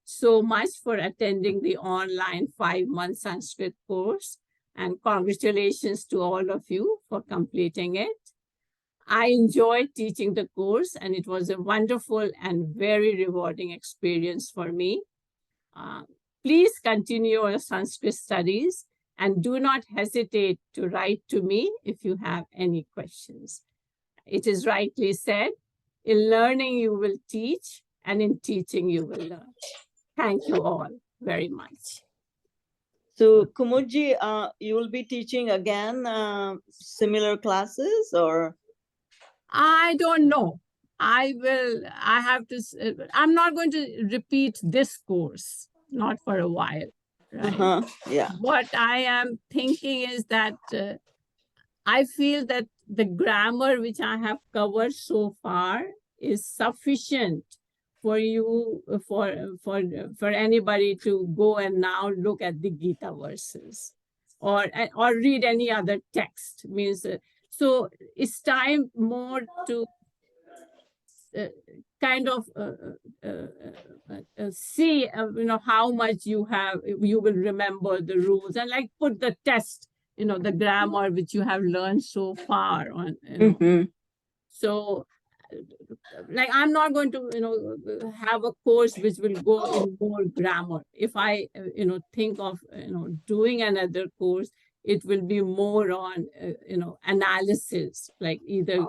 so much for attending the online 5-month Sanskrit course, and congratulations to all of you for completing it. I enjoyed teaching the course, and it was a wonderful and very rewarding experience for me. Please continue your Sanskrit studies and do not hesitate to write to me if you have any questions. It is rightly said, in learning you will teach, and in teaching you will learn. Thank you all very much. So Kumudji, you will be teaching again similar classes, or? I don't know. I'm not going to repeat this course, not for a while, right? Yeah. What I am thinking is that I feel that the grammar which I have covered so far is sufficient for you, for anybody to go and now look at the Gita verses or read any other text. So it's time more to kind of see, how much you will remember the rules, and like put the test, the grammar which you have learned so far on. So like I'm not going to, have a course which will go in more grammar. If I, think of, doing another course, it will be more on, analysis, like either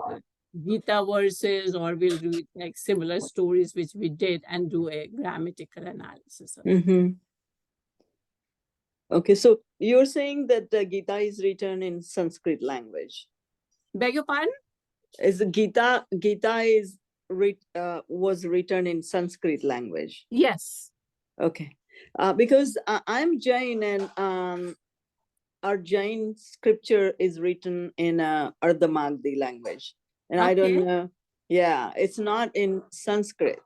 Gita verses, or we'll do like similar stories which we did and do a grammatical analysis of it. Mhm. Okay, so you're saying that the Gita is written in Sanskrit language. Beg your pardon? Is the Gita is was written in Sanskrit language? Yes. Okay, because I'm Jain, and our Jain scripture is written in Ardhamagdi language, and I don't Okay. know. Yeah, it's not in Sanskrit.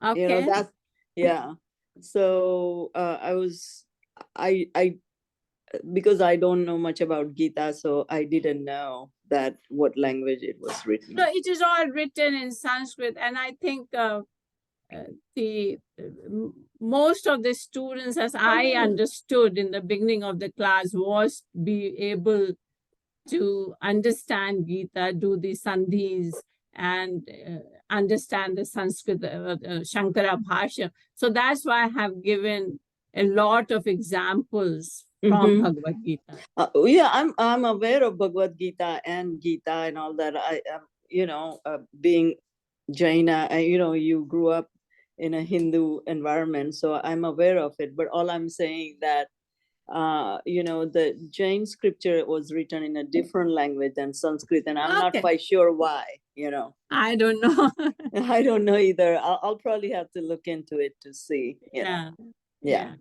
Okay. That. Yeah. So I because I don't know much about Gita, so I didn't know that what language it was written. So it is all written in Sanskrit, and I think most of the students, as I understood in the beginning of the class, was be able to understand Gita, do the sandhis, and understand the Sanskrit, Shankara Bhashya. So that's why I have given a lot of examples from Bhagavad Gita. Yeah, I'm aware of Bhagavad Gita and Gita and all that. I being Jaina, you grew up in a Hindu environment, so I'm aware of it. But all I'm saying that the Jain scripture was written in a different language than Sanskrit, and I'm not quite sure why. I don't know. I don't know either. I'll probably have to look into it to see. Yeah.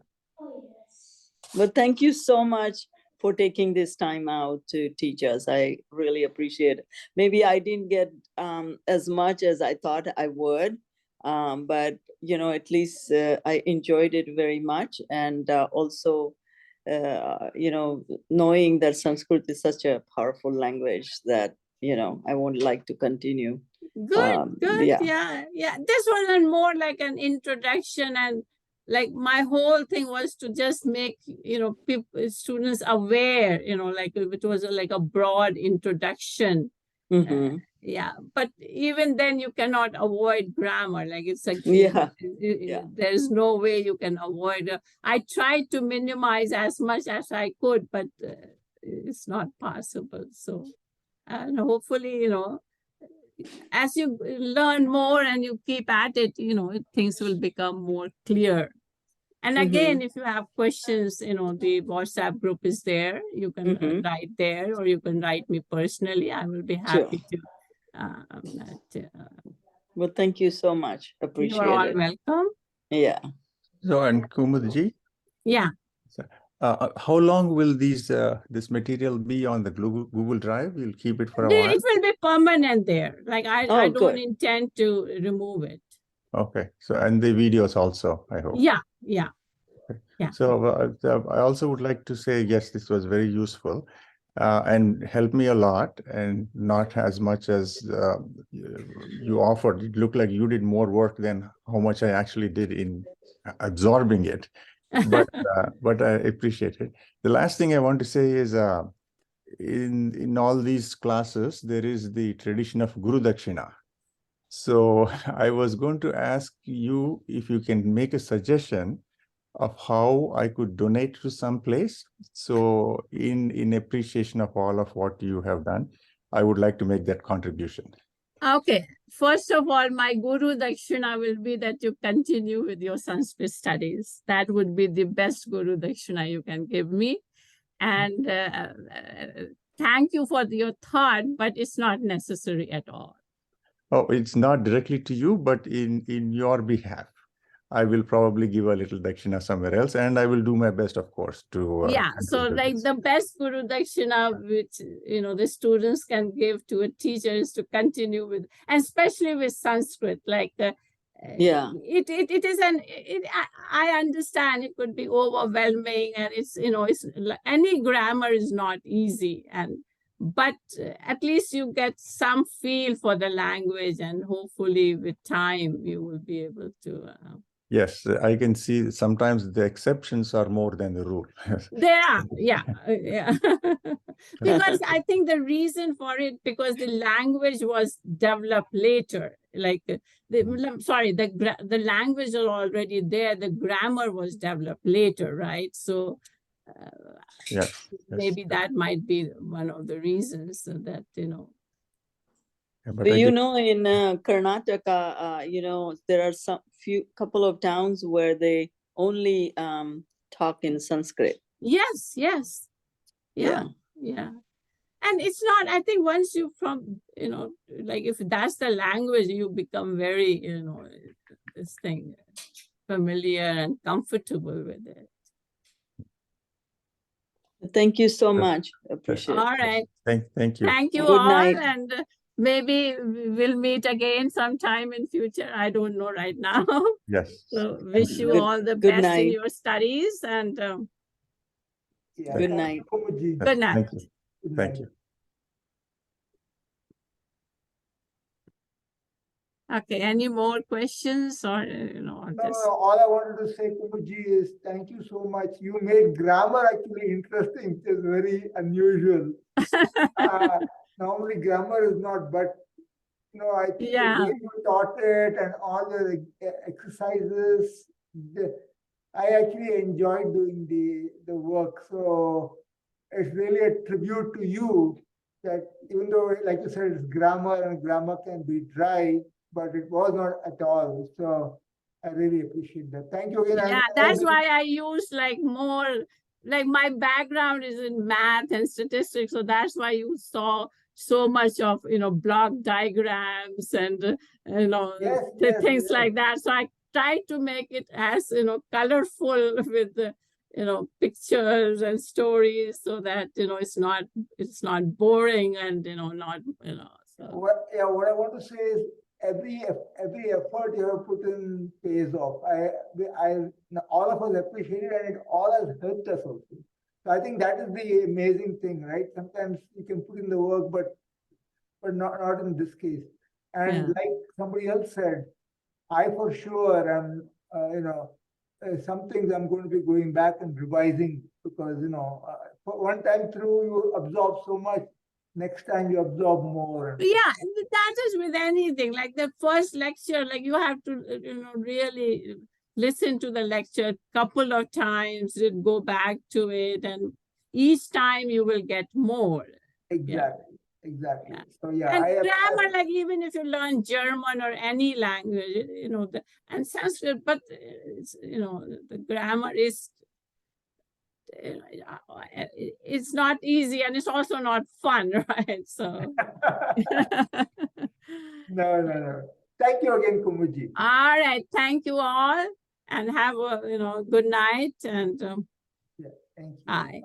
But thank you so much for taking this time out to teach us. I really appreciate it. Maybe I didn't get as much as I thought I would, but at least I enjoyed it very much, and also knowing that Sanskrit is such a powerful language that I would like to continue. Good. Yeah. This was more like an introduction, and like my whole thing was to just make people, students aware, like it was like a broad introduction. Yeah, but even then you cannot avoid grammar. Like it's like there's no way you can avoid. I tried to minimize as much as I could, but it's not possible. So, and hopefully, as you learn more and you keep at it, things will become more clear. And again, if you have questions, the WhatsApp group is there. You can write there, or you can write me personally. I will be happy to. Well, thank you so much. Appreciate it. You are all welcome. Yeah. So, and Kumudji? Yeah. How long will this material be on the Google Drive? You'll keep it for a while? It will be permanent there. Like I don't good. intend to remove it. Okay. So, and the videos also, I hope. Yeah. So I also would like to say, yes, this was very useful and helped me a lot, and not as much as you offered. It looked like you did more work than how much I actually did in absorbing it. But I appreciate it. The last thing I want to say is in all these classes, there is the tradition of Guru Dakshina. So I was going to ask you if you can make a suggestion of how I could donate to some place. So in appreciation of all of what you have done, I would like to make that contribution. Okay. First of all, my Guru Dakshina will be that you continue with your Sanskrit studies. That would be the best Guru Dakshina you can give me. And thank you for your thought, but it's not necessary at all. Oh, it's not directly to you, but in your behalf. I will probably give a little dakshina somewhere else, and I will do my best, of course, to so like the best Guru Dakshina which the students can give to a teacher is to continue with, and especially with Sanskrit. Like it is I understand it could be overwhelming, and it's any grammar is not easy, but at least you get some feel for the language, and hopefully with time you will be able to Yes, I can see sometimes the exceptions are more than the rule. There are, yeah, yeah. Because I think the reason for it, because the language was developed later. Like the language is already there. The grammar was developed later, right? So Yes, maybe that might be one of the reasons so that, but But I you get- know, in Karnataka, you know, there are some couple of towns where they only talk in Sanskrit. yes, yes. Yeah, yeah. And it's not, I think once you like if that's the language, you become very, this thing, familiar and comfortable with it. Thank you so Yes. much. Appreciate All it. right. Thank you. Thank you Good all. night. And maybe we'll meet again sometime in future. I don't know right now. Yes. So wish you Good- all the good best in night. your studies and Yeah, Good thank night. you, Kumaji. good night. Thank you. Good Thank night. you. Okay, any more questions or, or No, just. all I wanted to say, Kumaji, is thank you so much. You made grammar actually interesting, which is very unusual. Normally grammar is not, but I think the Yeah. way you taught it and all the exercises, I actually enjoyed doing the work. So it's really a tribute to you that even though, like you said, it's grammar and grammar can be dry, but it was not at all. So I really appreciate that. Thank you again. Yeah, that's why I use like more, like my background is in math and statistics. So that's why you saw so much of, block diagrams and, Yes, the yes, things yes. like that. So I try to make it as, colorful with the, pictures and stories so that, it's not boring and, not, so. What I want to say is every effort you have put in pays off. All of us appreciate it, and it all has helped us also. So I think that is the amazing thing, right? Sometimes you can put in the work, but not in this case. And Yeah. like somebody else said, I for sure am, some things I'm going to be going back and revising because, for one time through you absorb so much, next time you absorb more. Yeah, that is with anything. Like the first lecture, like you have to, really listen to the lecture couple of times, go back to it, and each time you will get more. Exactly. Yeah. So yeah, And grammar, like even if you learn German or any language, and Sanskrit, but the grammar is, it's not easy and it's also not fun, right? So. No. Thank you again, Kumuji. All right. Thank you all and have a, good night and Yeah, thank you. bye.